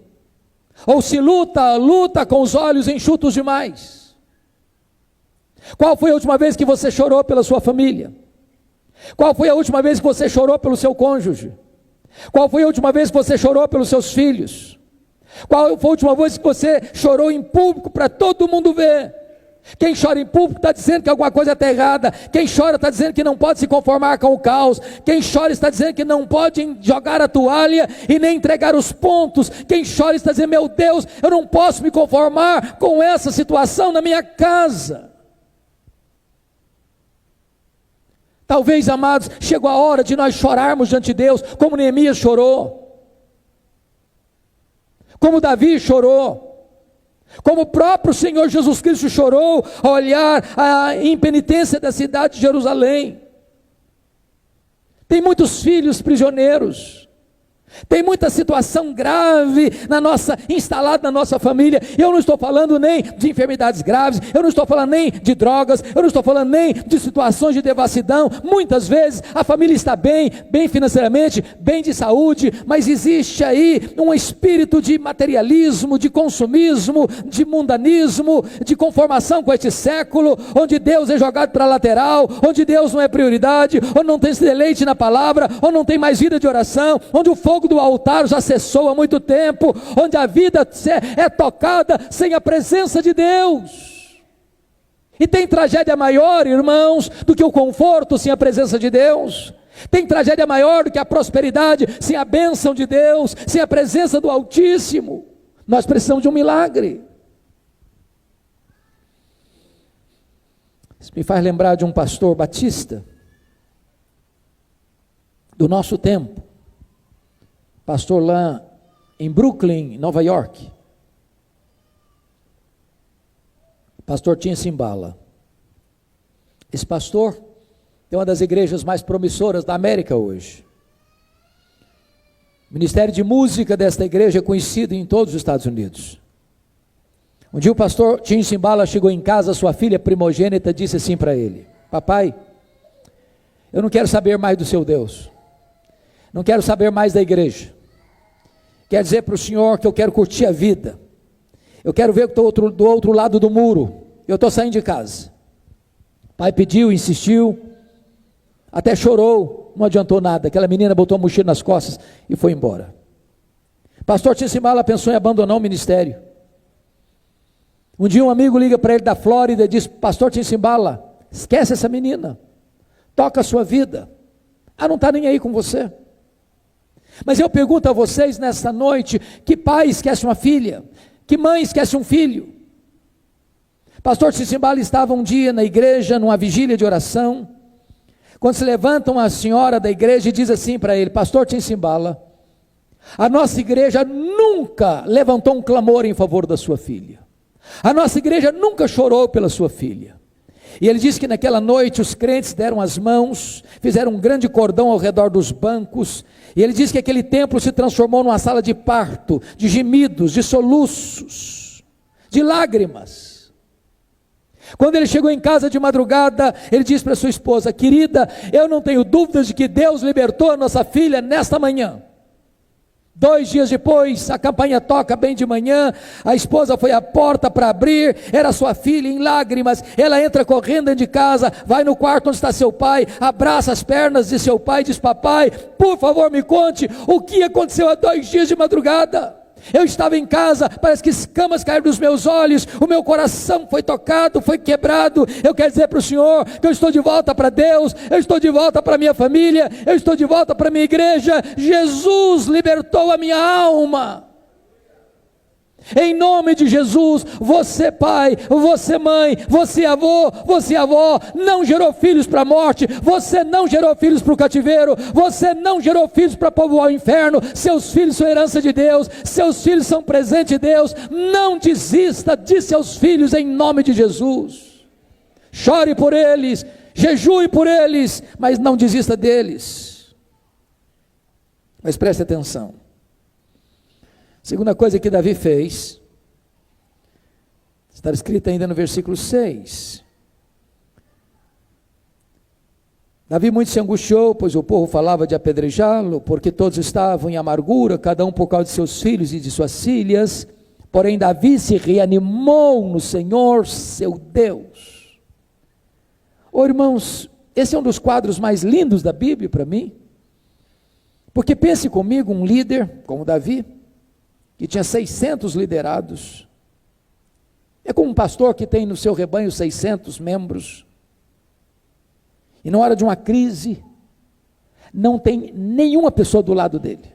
ou se luta com os olhos enxutos demais. Qual foi a última vez que você chorou pela sua família? Qual foi a última vez que você chorou pelo seu cônjuge? Qual foi a última vez que você chorou pelos seus filhos? Qual foi a última vez que você chorou em público para todo mundo ver? Quem chora em público está dizendo que alguma coisa está errada. Quem chora está dizendo que não pode se conformar com o caos. Quem chora está dizendo que não pode jogar a toalha e nem entregar os pontos. Quem chora está dizendo: meu Deus, eu não posso me conformar com essa situação na minha casa. Talvez, amados, chegou a hora de nós chorarmos diante de Deus, como Neemias chorou, como Davi chorou, como o próprio Senhor Jesus Cristo chorou ao olhar a impenitência da cidade de Jerusalém. Tem muitos filhos prisioneiros, tem muita situação grave instalada na nossa família. Eu não estou falando nem de enfermidades graves, eu não estou falando nem de drogas, eu não estou falando nem de situações de devassidão. Muitas vezes a família está bem financeiramente, bem de saúde, mas existe aí um espírito de materialismo, de consumismo, de mundanismo, de conformação com este século, onde Deus é jogado para a lateral, onde Deus não é prioridade, onde não tem deleite na palavra, onde não tem mais vida de oração, onde o fogo do altar já cessou há muito tempo, onde a vida é tocada sem a presença de Deus. E tem tragédia maior, irmãos, do que o conforto sem a presença de Deus? Tem tragédia maior do que a prosperidade sem a bênção de Deus, sem a presença do Altíssimo? Nós precisamos de um milagre. Isso me faz lembrar de um pastor batista do nosso tempo, pastor lá em Brooklyn, Nova York, pastor Tim Simbala. Esse pastor tem uma das igrejas mais promissoras da América hoje. O ministério de música desta igreja é conhecido em todos os Estados Unidos. Um dia o pastor Tim Simbala chegou em casa, sua filha primogênita disse assim para ele: papai, eu não quero saber mais do seu Deus, não quero saber mais da igreja, quero dizer para o senhor que eu quero curtir a vida, eu quero ver que estou do outro lado do muro, eu estou saindo de casa. O pai pediu, insistiu, até chorou, não adiantou nada, aquela menina botou a mochila nas costas e foi embora. Pastor Tim Simbala pensou em abandonar o ministério. Um dia um amigo liga para ele da Flórida e diz: pastor Tim Simbala, esquece essa menina, toca a sua vida, ela não está nem aí com você. Mas eu pergunto a vocês nesta noite: que pai esquece uma filha? Que mãe esquece um filho? Pastor Tim Simbala estava um dia na igreja, numa vigília de oração, quando se levanta uma senhora da igreja e diz assim para ele: pastor Tim Simbala, a nossa igreja nunca levantou um clamor em favor da sua filha, a nossa igreja nunca chorou pela sua filha. E ele diz que naquela noite os crentes deram as mãos, fizeram um grande cordão ao redor dos bancos, e ele diz que aquele templo se transformou numa sala de parto, de gemidos, de soluços, de lágrimas. Quando ele chegou em casa de madrugada, ele disse para sua esposa: querida, eu não tenho dúvidas de que Deus libertou a nossa filha nesta manhã. 2 dias depois, a campainha toca bem de manhã, a esposa foi à porta para abrir, era sua filha em lágrimas, ela entra correndo dentro de casa, vai no quarto onde está seu pai, abraça as pernas de seu pai e diz: papai, por favor me conte, o que aconteceu há 2 dias de madrugada? Eu estava em casa, parece que escamas caíram dos meus olhos, o meu coração foi tocado, foi quebrado. Eu quero dizer para o senhor que eu estou de volta para Deus, eu estou de volta para a minha família, eu estou de volta para a minha igreja. Jesus libertou a minha alma. Em nome de Jesus, você pai, você mãe, você avô, você avó, não gerou filhos para a morte, você não gerou filhos para o cativeiro, você não gerou filhos para povoar o inferno. Seus filhos são herança de Deus, seus filhos são presente de Deus. Não desista de seus filhos em nome de Jesus. Chore por eles, jejue por eles, mas não desista deles. Mas preste atenção. Segunda coisa que Davi fez, está escrita ainda no versículo 6. Davi muito se angustiou, pois o povo falava de apedrejá-lo, porque todos estavam em amargura, cada um por causa de seus filhos e de suas filhas. Porém Davi se reanimou no Senhor, seu Deus. Irmãos, esse é um dos quadros mais lindos da Bíblia para mim, porque pense comigo, um líder como Davi, que tinha 600 liderados, é como um pastor que tem no seu rebanho 600 membros, e na hora de uma crise, não tem nenhuma pessoa do lado dele,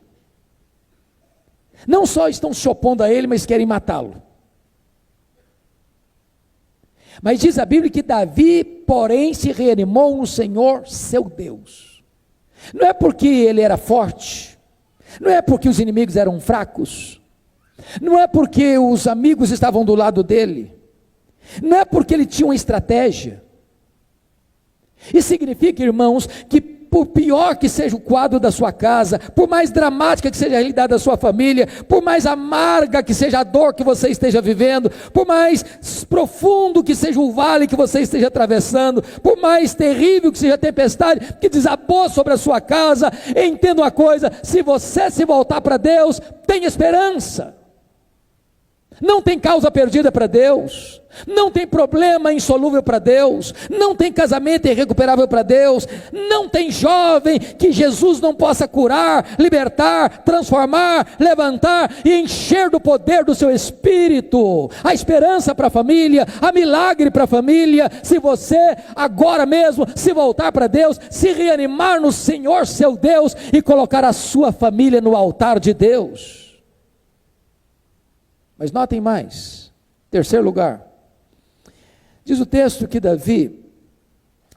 não só estão se opondo a ele, mas querem matá-lo. Mas diz a Bíblia que Davi, porém, se reanimou no Senhor, seu Deus. Não é porque ele era forte, não é porque os inimigos eram fracos, não é porque os amigos estavam do lado dele, não é porque ele tinha uma estratégia. Isso significa, irmãos, que por pior que seja o quadro da sua casa, por mais dramática que seja a realidade da sua família, por mais amarga que seja a dor que você esteja vivendo, por mais profundo que seja o vale que você esteja atravessando, por mais terrível que seja a tempestade que desabou sobre a sua casa, entenda uma coisa: se você se voltar para Deus, tem esperança. Não tem causa perdida para Deus, não tem problema insolúvel para Deus, não tem casamento irrecuperável para Deus, não tem jovem que Jesus não possa curar, libertar, transformar, levantar e encher do poder do seu Espírito, a esperança para a família, a milagre para a família, se você agora mesmo se voltar para Deus, se reanimar no Senhor seu Deus e colocar a sua família no altar de Deus. Mas notem mais, terceiro lugar, diz o texto que Davi,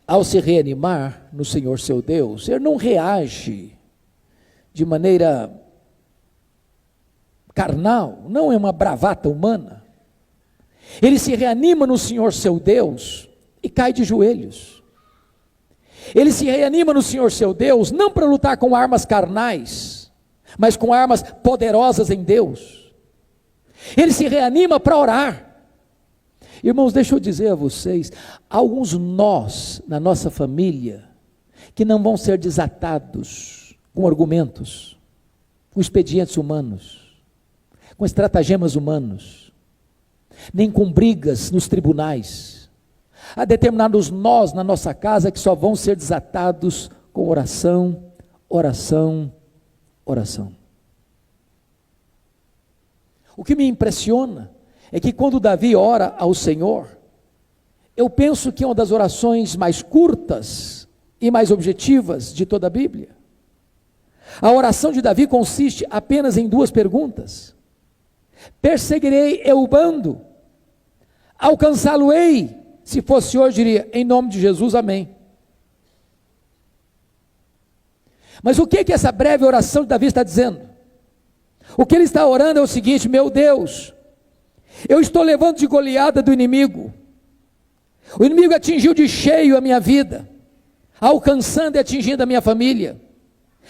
ao se reanimar no Senhor seu Deus, ele não reage de maneira carnal, não é uma bravata humana, ele se reanima no Senhor seu Deus e cai de joelhos. Ele se reanima no Senhor seu Deus, não para lutar com armas carnais, mas com armas poderosas em Deus. Ele se reanima para orar. Irmãos, deixa eu dizer a vocês, há alguns nós na nossa família que não vão ser desatados com argumentos, com expedientes humanos, com estratagemas humanos, nem com brigas nos tribunais. Há determinados nós na nossa casa que só vão ser desatados com oração, oração, oração. O que me impressiona é que quando Davi ora ao Senhor, eu penso que é uma das orações mais curtas e mais objetivas de toda a Bíblia. A oração de Davi consiste apenas em duas perguntas: perseguirei eu o bando, alcançá-lo-ei, se fosse hoje diria, em nome de Jesus, amém. Mas o que essa breve oração de Davi está dizendo? O que ele está orando é o seguinte: meu Deus, eu estou levando de goleada do inimigo, o inimigo atingiu de cheio a minha vida, alcançando e atingindo a minha família.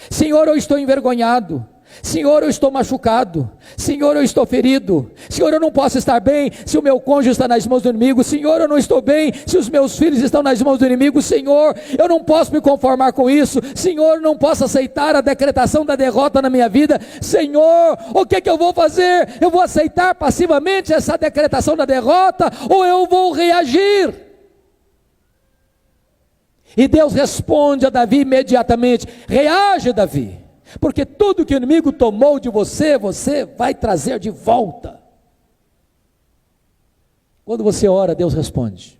Senhor, eu estou envergonhado, Senhor, eu estou machucado, Senhor, eu estou ferido, Senhor, eu não posso estar bem se o meu cônjuge está nas mãos do inimigo, Senhor, eu não estou bem se os meus filhos estão nas mãos do inimigo, Senhor, eu não posso me conformar com isso, Senhor, eu não posso aceitar a decretação da derrota na minha vida, Senhor, o que eu vou fazer? Eu vou aceitar passivamente essa decretação da derrota, ou eu vou reagir? E Deus responde a Davi imediatamente: reage, Davi, porque tudo que o inimigo tomou de você, você vai trazer de volta. Quando você ora, Deus responde.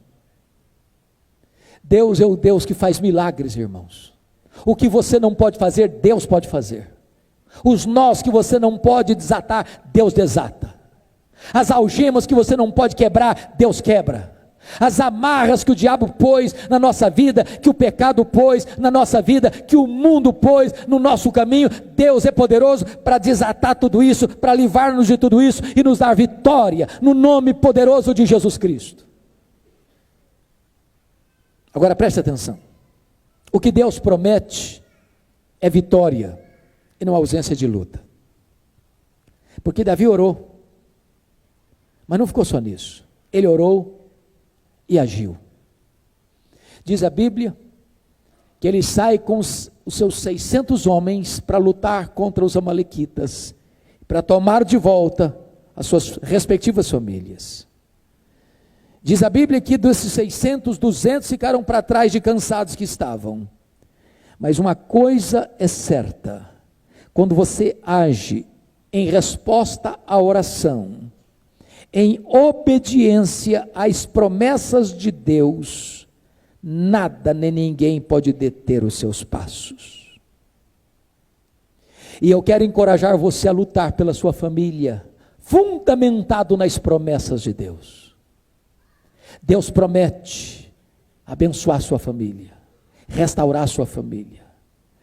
Deus é o Deus que faz milagres, irmãos. O que você não pode fazer, Deus pode fazer. Os nós que você não pode desatar, Deus desata. As algemas que você não pode quebrar, Deus quebra. As amarras que o diabo pôs na nossa vida, que o pecado pôs na nossa vida, que o mundo pôs no nosso caminho, Deus é poderoso para desatar tudo isso, para livrar-nos de tudo isso e nos dar vitória, no nome poderoso de Jesus Cristo. Agora preste atenção, o que Deus promete é vitória e não ausência de luta, porque Davi orou, mas não ficou só nisso, ele orou e agiu. Diz a Bíblia que ele sai com os seus 600 homens para lutar contra os amalequitas, para tomar de volta as suas respectivas famílias. Diz a Bíblia que desses 600, 200 ficaram para trás de cansados que estavam. Mas uma coisa é certa: quando você age em resposta à oração, em obediência às promessas de Deus, nada nem ninguém pode deter os seus passos. E eu quero encorajar você a lutar pela sua família, fundamentado nas promessas de Deus. Deus promete abençoar sua família, restaurar sua família,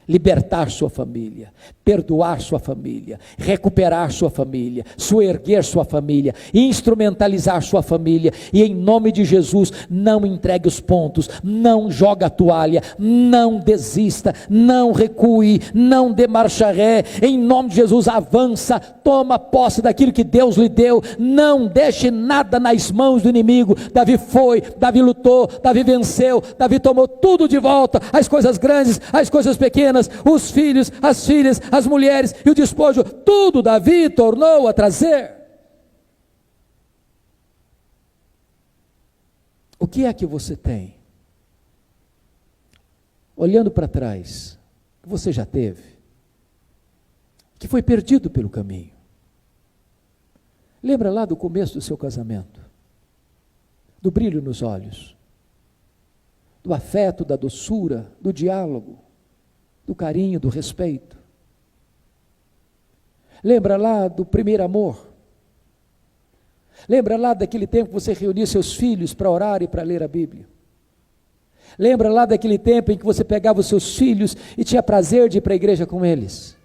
libertar sua família, perdoar sua família, recuperar sua família, soerguer sua família, instrumentalizar sua família, e em nome de Jesus, não entregue os pontos, não joga a toalha, não desista, não recue, não dê marcha ré, em nome de Jesus avança, toma posse daquilo que Deus lhe deu, não deixe nada nas mãos do inimigo. Davi foi, Davi lutou, Davi venceu, Davi tomou tudo de volta, as coisas grandes, as coisas pequenas, os filhos, as filhas, as mulheres e o despojo, tudo Davi tornou a trazer. O que é que você tem? Olhando para trás, que você já teve, que foi perdido pelo caminho. Lembra lá do começo do seu casamento, do brilho nos olhos, do afeto, da doçura, do diálogo, do carinho, do respeito. Lembra lá do primeiro amor. Lembra lá daquele tempo que você reunia seus filhos para orar e para ler a Bíblia. Lembra lá daquele tempo em que você pegava os seus filhos e tinha prazer de ir para a igreja com eles.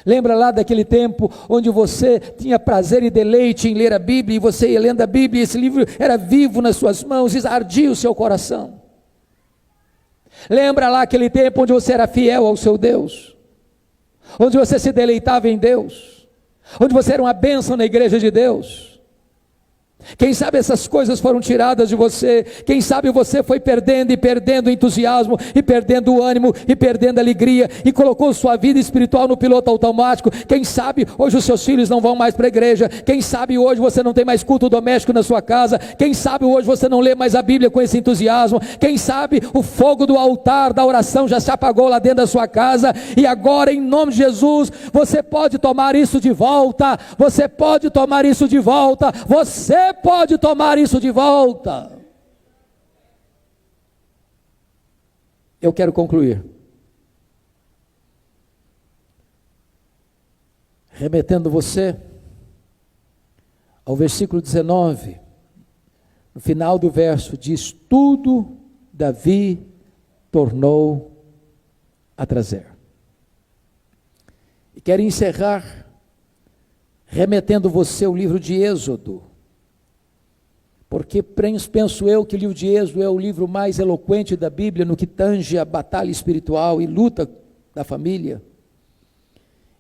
Lembra lá daquele tempo onde você tinha prazer e deleite em ler a Bíblia, e você ia lendo a Bíblia, e esse livro era vivo nas suas mãos, e ardia o seu coração. Lembra lá aquele tempo onde você era fiel ao seu Deus, onde você se deleitava em Deus, onde você era uma bênção na igreja de Deus. Quem sabe essas coisas foram tiradas de você, quem sabe você foi perdendo e perdendo o entusiasmo, e perdendo o ânimo, e perdendo a alegria, e colocou sua vida espiritual no piloto automático. Quem sabe hoje os seus filhos não vão mais para a igreja, quem sabe hoje você não tem mais culto doméstico na sua casa, quem sabe hoje você não lê mais a Bíblia com esse entusiasmo, quem sabe o fogo do altar, da oração já se apagou lá dentro da sua casa, e agora em nome de Jesus, você pode tomar isso de volta, você pode tomar isso de volta, você pode tomar isso de volta. Eu quero concluir remetendo você ao versículo 19. No final do verso diz: tudo Davi tornou a trazer. E quero encerrar remetendo você ao livro de Êxodo, porque penso eu que o livro de Êxodo é o livro mais eloquente da Bíblia no que tange a batalha espiritual e luta da família.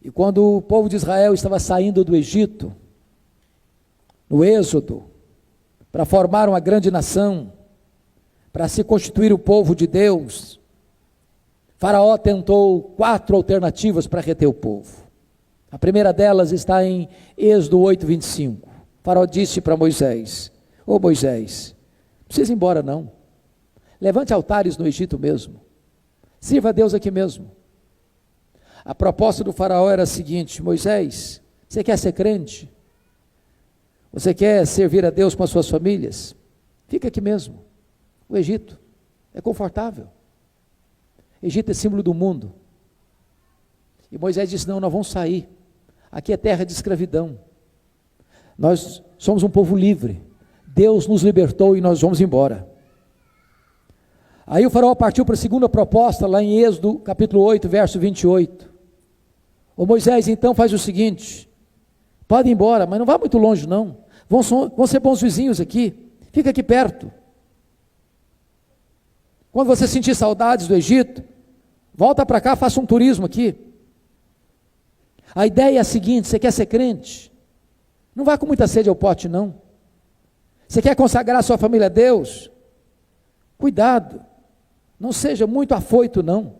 E quando o povo de Israel estava saindo do Egito, no Êxodo, para formar uma grande nação, para se constituir o povo de Deus, Faraó tentou 4 alternativas para reter o povo. A primeira delas está em Êxodo 8:25. Faraó disse para Moisés: ô Moisés, não precisa ir embora não, levante altares no Egito mesmo, sirva a Deus aqui mesmo. A proposta do faraó era a seguinte: Moisés, você quer ser crente? Você quer servir a Deus com as suas famílias? Fica aqui mesmo, o Egito é confortável, Egito é símbolo do mundo. E Moisés disse: não, nós vamos sair, aqui é terra de escravidão, nós somos um povo livre, Deus nos libertou e nós vamos embora. Aí o faraó partiu para a segunda proposta, lá em Êxodo capítulo 8, verso 28. Ô Moisés, então faz o seguinte, pode ir embora, mas não vá muito longe não, vão ser bons vizinhos aqui, fica aqui perto. Quando você sentir saudades do Egito, volta para cá, faça um turismo aqui. A ideia é a seguinte: você quer ser crente? Não vá com muita sede ao pote não. Você quer consagrar a sua família a Deus? Cuidado, não seja muito afoito não.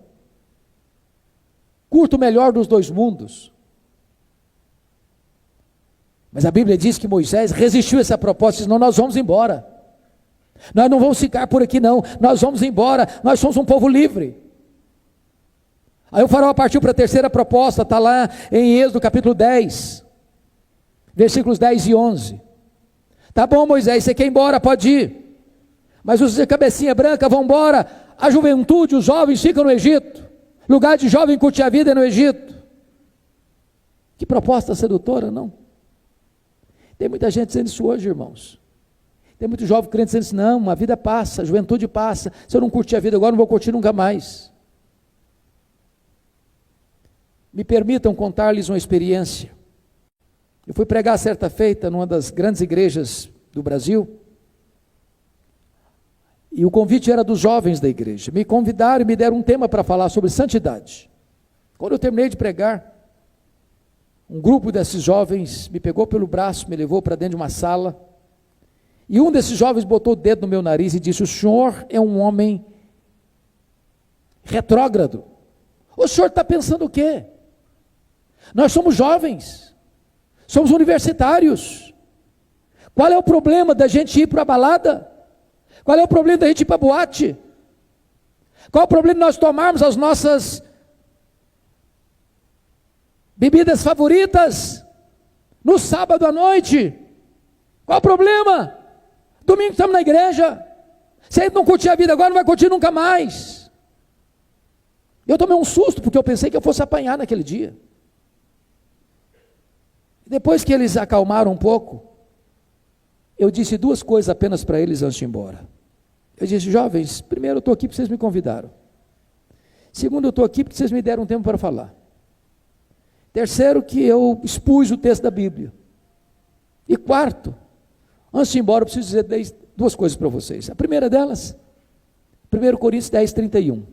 Curta o melhor dos dois mundos. Mas a Bíblia diz que Moisés resistiu a essa proposta, disse: não, nós vamos embora. Nós não vamos ficar por aqui não, nós vamos embora, nós somos um povo livre. Aí o faraó partiu para a terceira proposta, está lá em Êxodo capítulo 10, versículos 10 e 11. Tá bom Moisés, você quer ir embora, pode ir, mas os de cabecinha branca vão embora, a juventude, os jovens ficam no Egito, lugar de jovem curtir a vida é no Egito. Que proposta sedutora, não? Tem muita gente dizendo isso hoje, irmãos. Tem muito jovem crente dizendo assim: não, a vida passa, a juventude passa, se eu não curtir a vida agora, não vou curtir nunca mais. Me permitam contar-lhes uma experiência. Eu fui pregar certa feita numa das grandes igrejas do Brasil, e o convite era dos jovens da igreja. Me convidaram e me deram um tema para falar sobre santidade. Quando eu terminei de pregar, um grupo desses jovens me pegou pelo braço, me levou para dentro de uma sala, e um desses jovens botou o dedo no meu nariz e disse: o senhor é um homem retrógrado. O senhor está pensando o quê? Nós somos jovens, somos universitários. Qual é o problema da gente ir para a balada? Qual é o problema da gente ir para boate? Qual é o problema de nós tomarmos as nossas bebidas favoritas no sábado à noite? Qual o problema? Domingo estamos na igreja. Se a gente não curtir a vida agora, não vai curtir nunca mais. Eu tomei um susto, porque eu pensei que eu fosse apanhar naquele dia. Depois que eles acalmaram um pouco, eu disse duas coisas apenas para eles antes de ir embora. Eu disse: jovens, primeiro eu estou aqui porque vocês me convidaram. Segundo, eu estou aqui porque vocês me deram um tempo para falar. Terceiro, que eu expus o texto da Bíblia. E quarto, antes de ir embora, eu preciso dizer duas coisas para vocês. A primeira delas, 1 Coríntios 10, 31.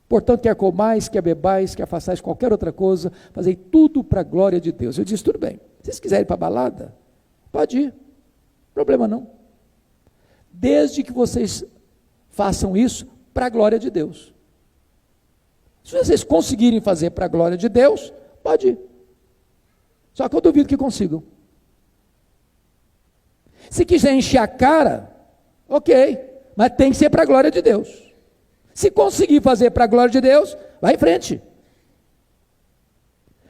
Portanto, quer comais, quer bebais, quer façais qualquer outra coisa, fazei tudo para a glória de Deus. Eu disse: tudo bem, se vocês quiserem ir para a balada, pode ir, problema não. Desde que vocês façam isso para a glória de Deus. Se vocês conseguirem fazer para a glória de Deus, pode ir. Só que eu duvido que consigam. Se quiser encher a cara, ok, mas tem que ser para a glória de Deus. Se conseguir fazer para a glória de Deus, vai em frente.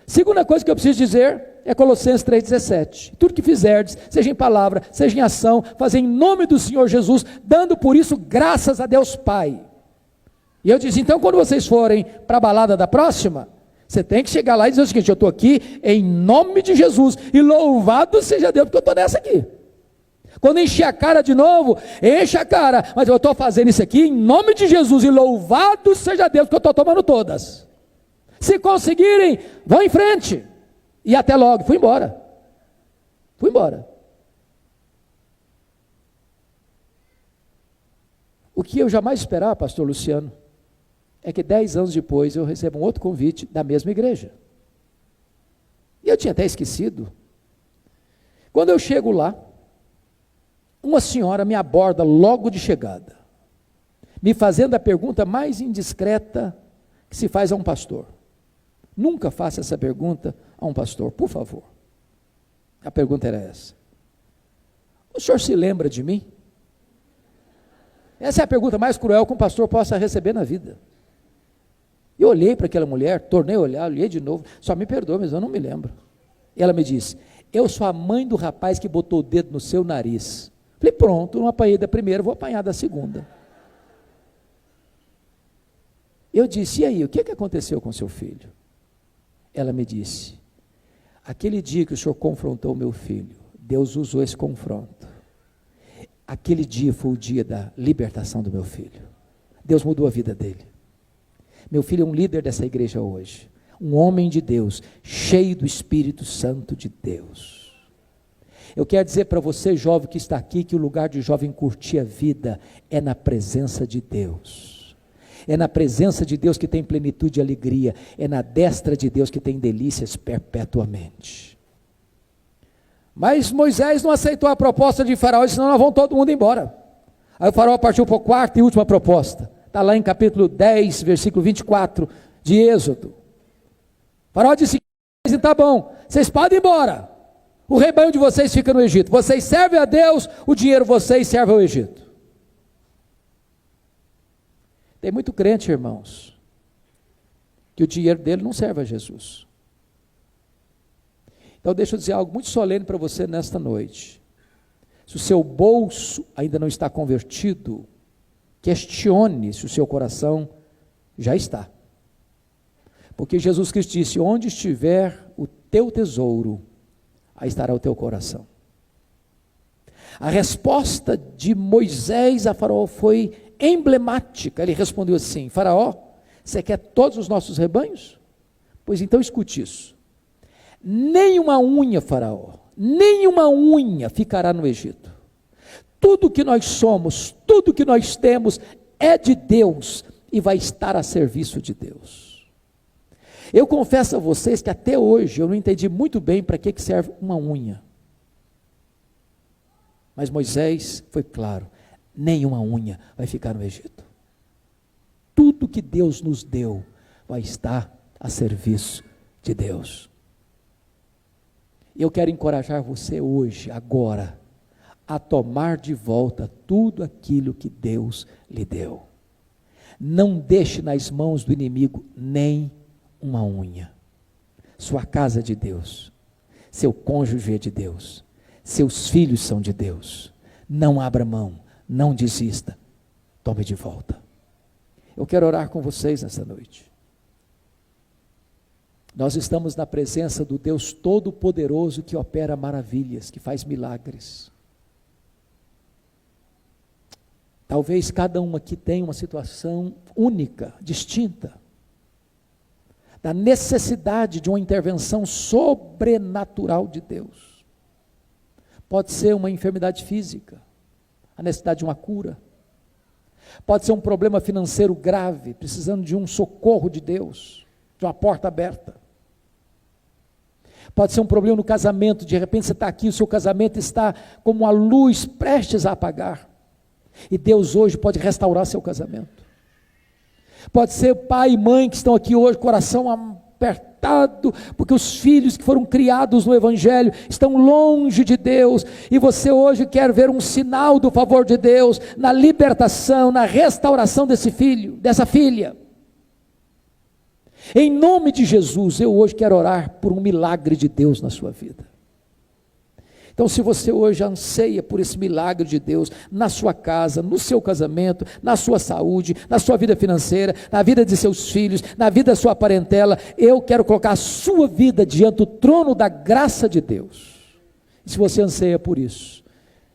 Segunda coisa que eu preciso dizer é Colossenses 3,17. Tudo que fizerdes, seja em palavra, seja em ação, fazer em nome do Senhor Jesus, dando por isso graças a Deus Pai. E eu disse: então quando vocês forem para a balada da próxima, você tem que chegar lá e dizer o seguinte: eu estou aqui em nome de Jesus, e louvado seja Deus, porque eu estou nessa aqui. Quando encher a cara de novo, enche a cara, mas eu estou fazendo isso aqui em nome de Jesus, e louvado seja Deus, porque eu estou tomando todas. Se conseguirem, vão em frente, e até logo. Fui embora. O que eu jamais esperava, pastor Luciano, é que 10 anos depois eu recebo um outro convite da mesma igreja. E eu tinha até esquecido. Quando eu chego lá, uma senhora me aborda logo de chegada, me fazendo a pergunta mais indiscreta que se faz a um pastor. Nunca faça essa pergunta a um pastor, por favor. A pergunta era essa: o senhor se lembra de mim? Essa é a pergunta mais cruel que um pastor possa receber na vida. Eu olhei para aquela mulher, tornei a olhar, olhei de novo: só me perdoa, mas eu não me lembro. E ela me disse: eu sou a mãe do rapaz que botou o dedo no seu nariz. Falei: pronto, não apanhei da primeira, vou apanhar da segunda. Eu disse: e aí, o que aconteceu com seu filho? Ela me disse: aquele dia que o senhor confrontou meu filho, Deus usou esse confronto. Aquele dia foi o dia da libertação do meu filho. Deus mudou a vida dele. Meu filho é um líder dessa igreja hoje, um homem de Deus, cheio do Espírito Santo de Deus. Eu quero dizer para você, jovem que está aqui, que o lugar de jovem curtir a vida é na presença de Deus. É na presença de Deus que tem plenitude e alegria. É na destra de Deus que tem delícias perpetuamente. Mas Moisés não aceitou a proposta de Faraó, senão nós vamos todo mundo embora. Aí o Faraó partiu para a quarta e última proposta. Está lá em capítulo 10, versículo 24 de Êxodo. O Faraó disse: tá bom, vocês podem ir embora. O rebanho de vocês fica no Egito. Vocês servem a Deus, o dinheiro vocês servem ao Egito. Tem muito crente, irmãos, que o dinheiro dele não serve a Jesus. Então deixa eu dizer algo muito solene para você nesta noite. Se o seu bolso ainda não está convertido, questione se o seu coração já está. Porque Jesus Cristo disse: onde estiver o teu tesouro, aí estará o teu coração. A resposta de Moisés a Faraó foi emblemática. Ele respondeu assim: Faraó, você quer todos os nossos rebanhos? Pois então escute isso: nenhuma unha, Faraó, nenhuma unha ficará no Egito. Tudo que nós somos, tudo que nós temos é de Deus e vai estar a serviço de Deus. Eu confesso a vocês que até hoje eu não entendi muito bem para que serve uma unha. Mas Moisés foi claro: nenhuma unha vai ficar no Egito. Tudo que Deus nos deu vai estar a serviço de Deus. Eu quero encorajar você hoje, agora, a tomar de volta tudo aquilo que Deus lhe deu. Não deixe nas mãos do inimigo nem uma unha. Sua casa é de Deus, seu cônjuge é de Deus, seus filhos são de Deus. Não abra mão, não desista, tome de volta. Eu quero orar com vocês nessa noite. Nós estamos na presença do Deus Todo-Poderoso que opera maravilhas, que faz milagres. Talvez cada um aqui tenha uma situação única, distinta, da necessidade de uma intervenção sobrenatural de Deus. Pode ser uma enfermidade física, a necessidade de uma cura. Pode ser um problema financeiro grave, precisando de um socorro de Deus, de uma porta aberta. Pode ser um problema no casamento, de repente você está aqui, o seu casamento está como uma luz prestes a apagar. E Deus hoje pode restaurar seu casamento. Pode ser pai e mãe que estão aqui hoje, coração apertado, porque os filhos que foram criados no Evangelho estão longe de Deus, e você hoje quer ver um sinal do favor de Deus, na libertação, na restauração desse filho, dessa filha. Em nome de Jesus, eu hoje quero orar por um milagre de Deus na sua vida. Então, se você hoje anseia por esse milagre de Deus na sua casa, no seu casamento, na sua saúde, na sua vida financeira, na vida de seus filhos, na vida da sua parentela, eu quero colocar a sua vida diante do trono da graça de Deus. E se você anseia por isso,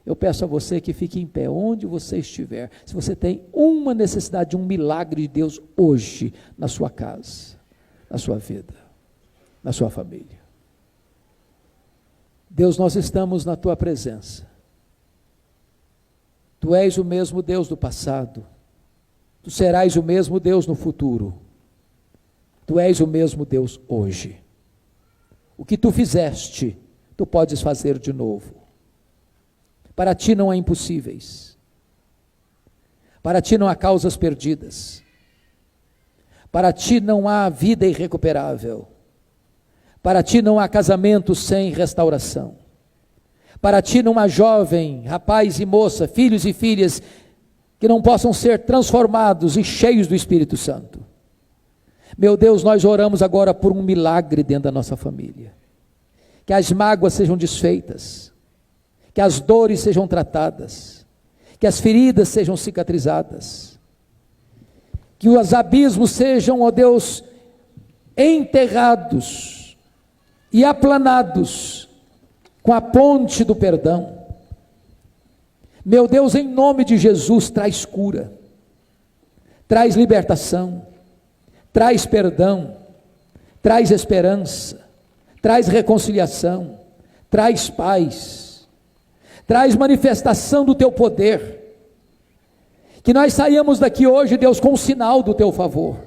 eu peço a você que fique em pé, onde você estiver. Se você tem uma necessidade de um milagre de Deus hoje, na sua casa, na sua vida, na sua família. Deus, nós estamos na Tua presença. Tu és o mesmo Deus do passado, Tu serás o mesmo Deus no futuro, Tu és o mesmo Deus hoje. O que Tu fizeste, Tu podes fazer de novo. Para Ti não há impossíveis, para Ti não há causas perdidas, para Ti não há vida irrecuperável. Para Ti não há casamento sem restauração. Para Ti não há jovem, rapaz e moça, filhos e filhas, que não possam ser transformados e cheios do Espírito Santo. Meu Deus, nós oramos agora por um milagre dentro da nossa família. Que as mágoas sejam desfeitas, que as dores sejam tratadas, que as feridas sejam cicatrizadas, que os abismos sejam, ó Deus, enterrados e aplanados com a ponte do perdão. Meu Deus, em nome de Jesus, traz cura, traz libertação, traz perdão, traz esperança, traz reconciliação, traz paz, traz manifestação do Teu poder. Que nós saiamos daqui hoje, Deus, com um sinal do Teu favor.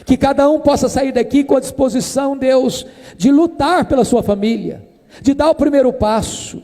Que cada um possa sair daqui com a disposição, Deus, de lutar pela sua família, de dar o primeiro passo,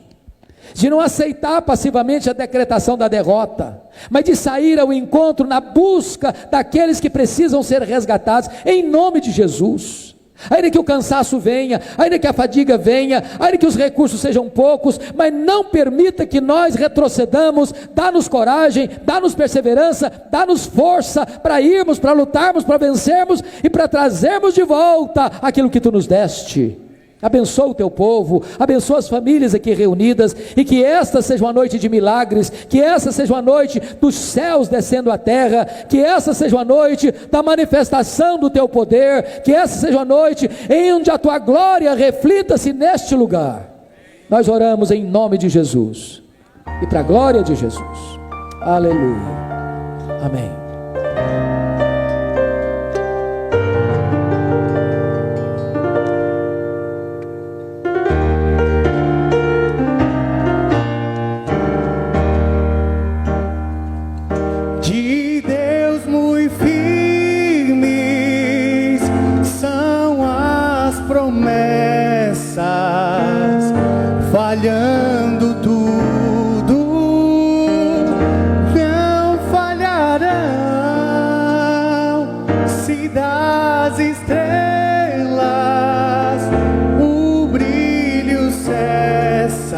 de não aceitar passivamente a decretação da derrota, mas de sair ao encontro na busca daqueles que precisam ser resgatados, em nome de Jesus. Ainda que o cansaço venha, ainda que a fadiga venha, ainda que os recursos sejam poucos, mas não permita que nós retrocedamos. Dá-nos coragem, dá-nos perseverança, dá-nos força para irmos, para lutarmos, para vencermos e para trazermos de volta aquilo que Tu nos deste. Abençoa o Teu povo, abençoa as famílias aqui reunidas, e que esta seja uma noite de milagres, que essa seja uma noite dos céus descendo à terra, que essa seja uma noite da manifestação do Teu poder, que essa seja uma noite em onde a Tua glória reflita-se neste lugar. Nós oramos em nome de Jesus, e para a glória de Jesus. Aleluia, amém. Falhando tudo, não falharão. Se das estrelas o brilho cessa,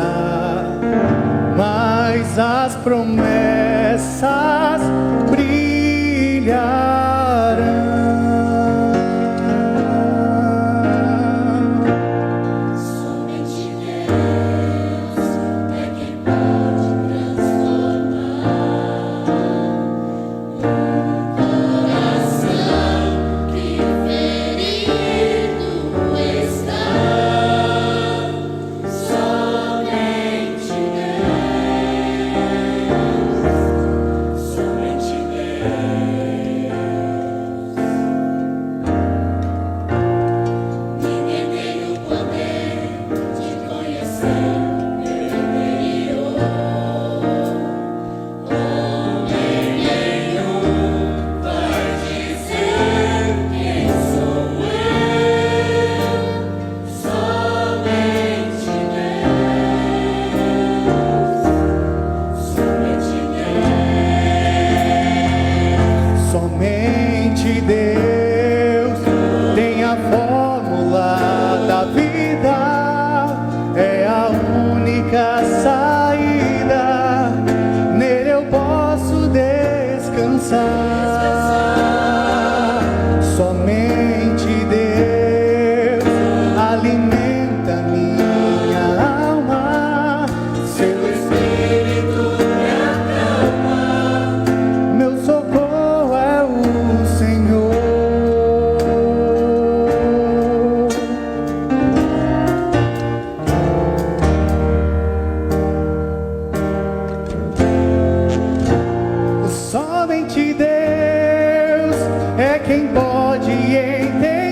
quem pode entender.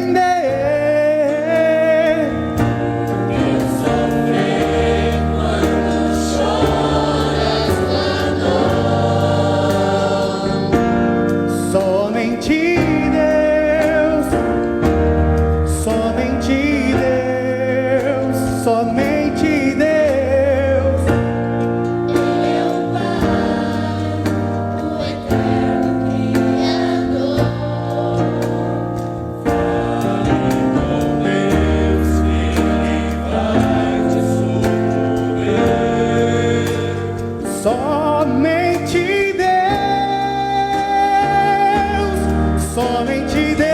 Somente Deus, somente Deus, somente Deus. Ele é o Pai, o eterno Criador. Somente Deus, somente Deus.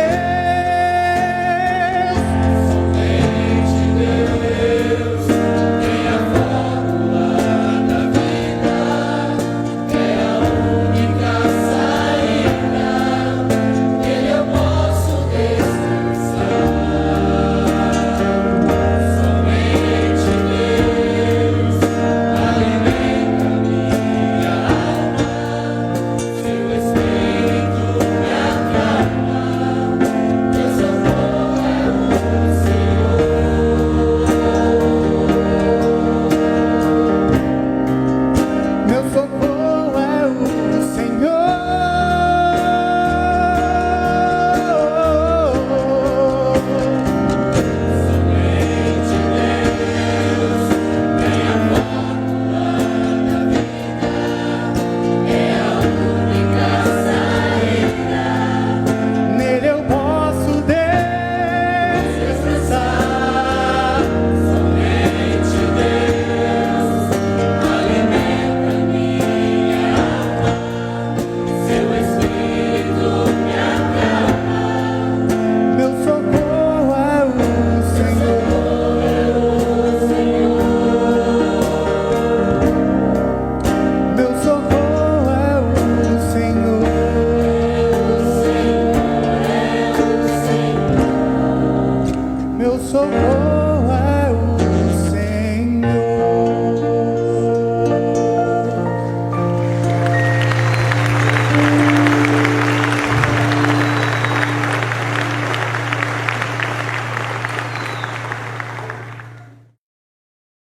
Meu socorro é o Senhor. Nele eu posso descansar. Meu socorro é o Senhor. Meu socorro é o Senhor. Meu socorro.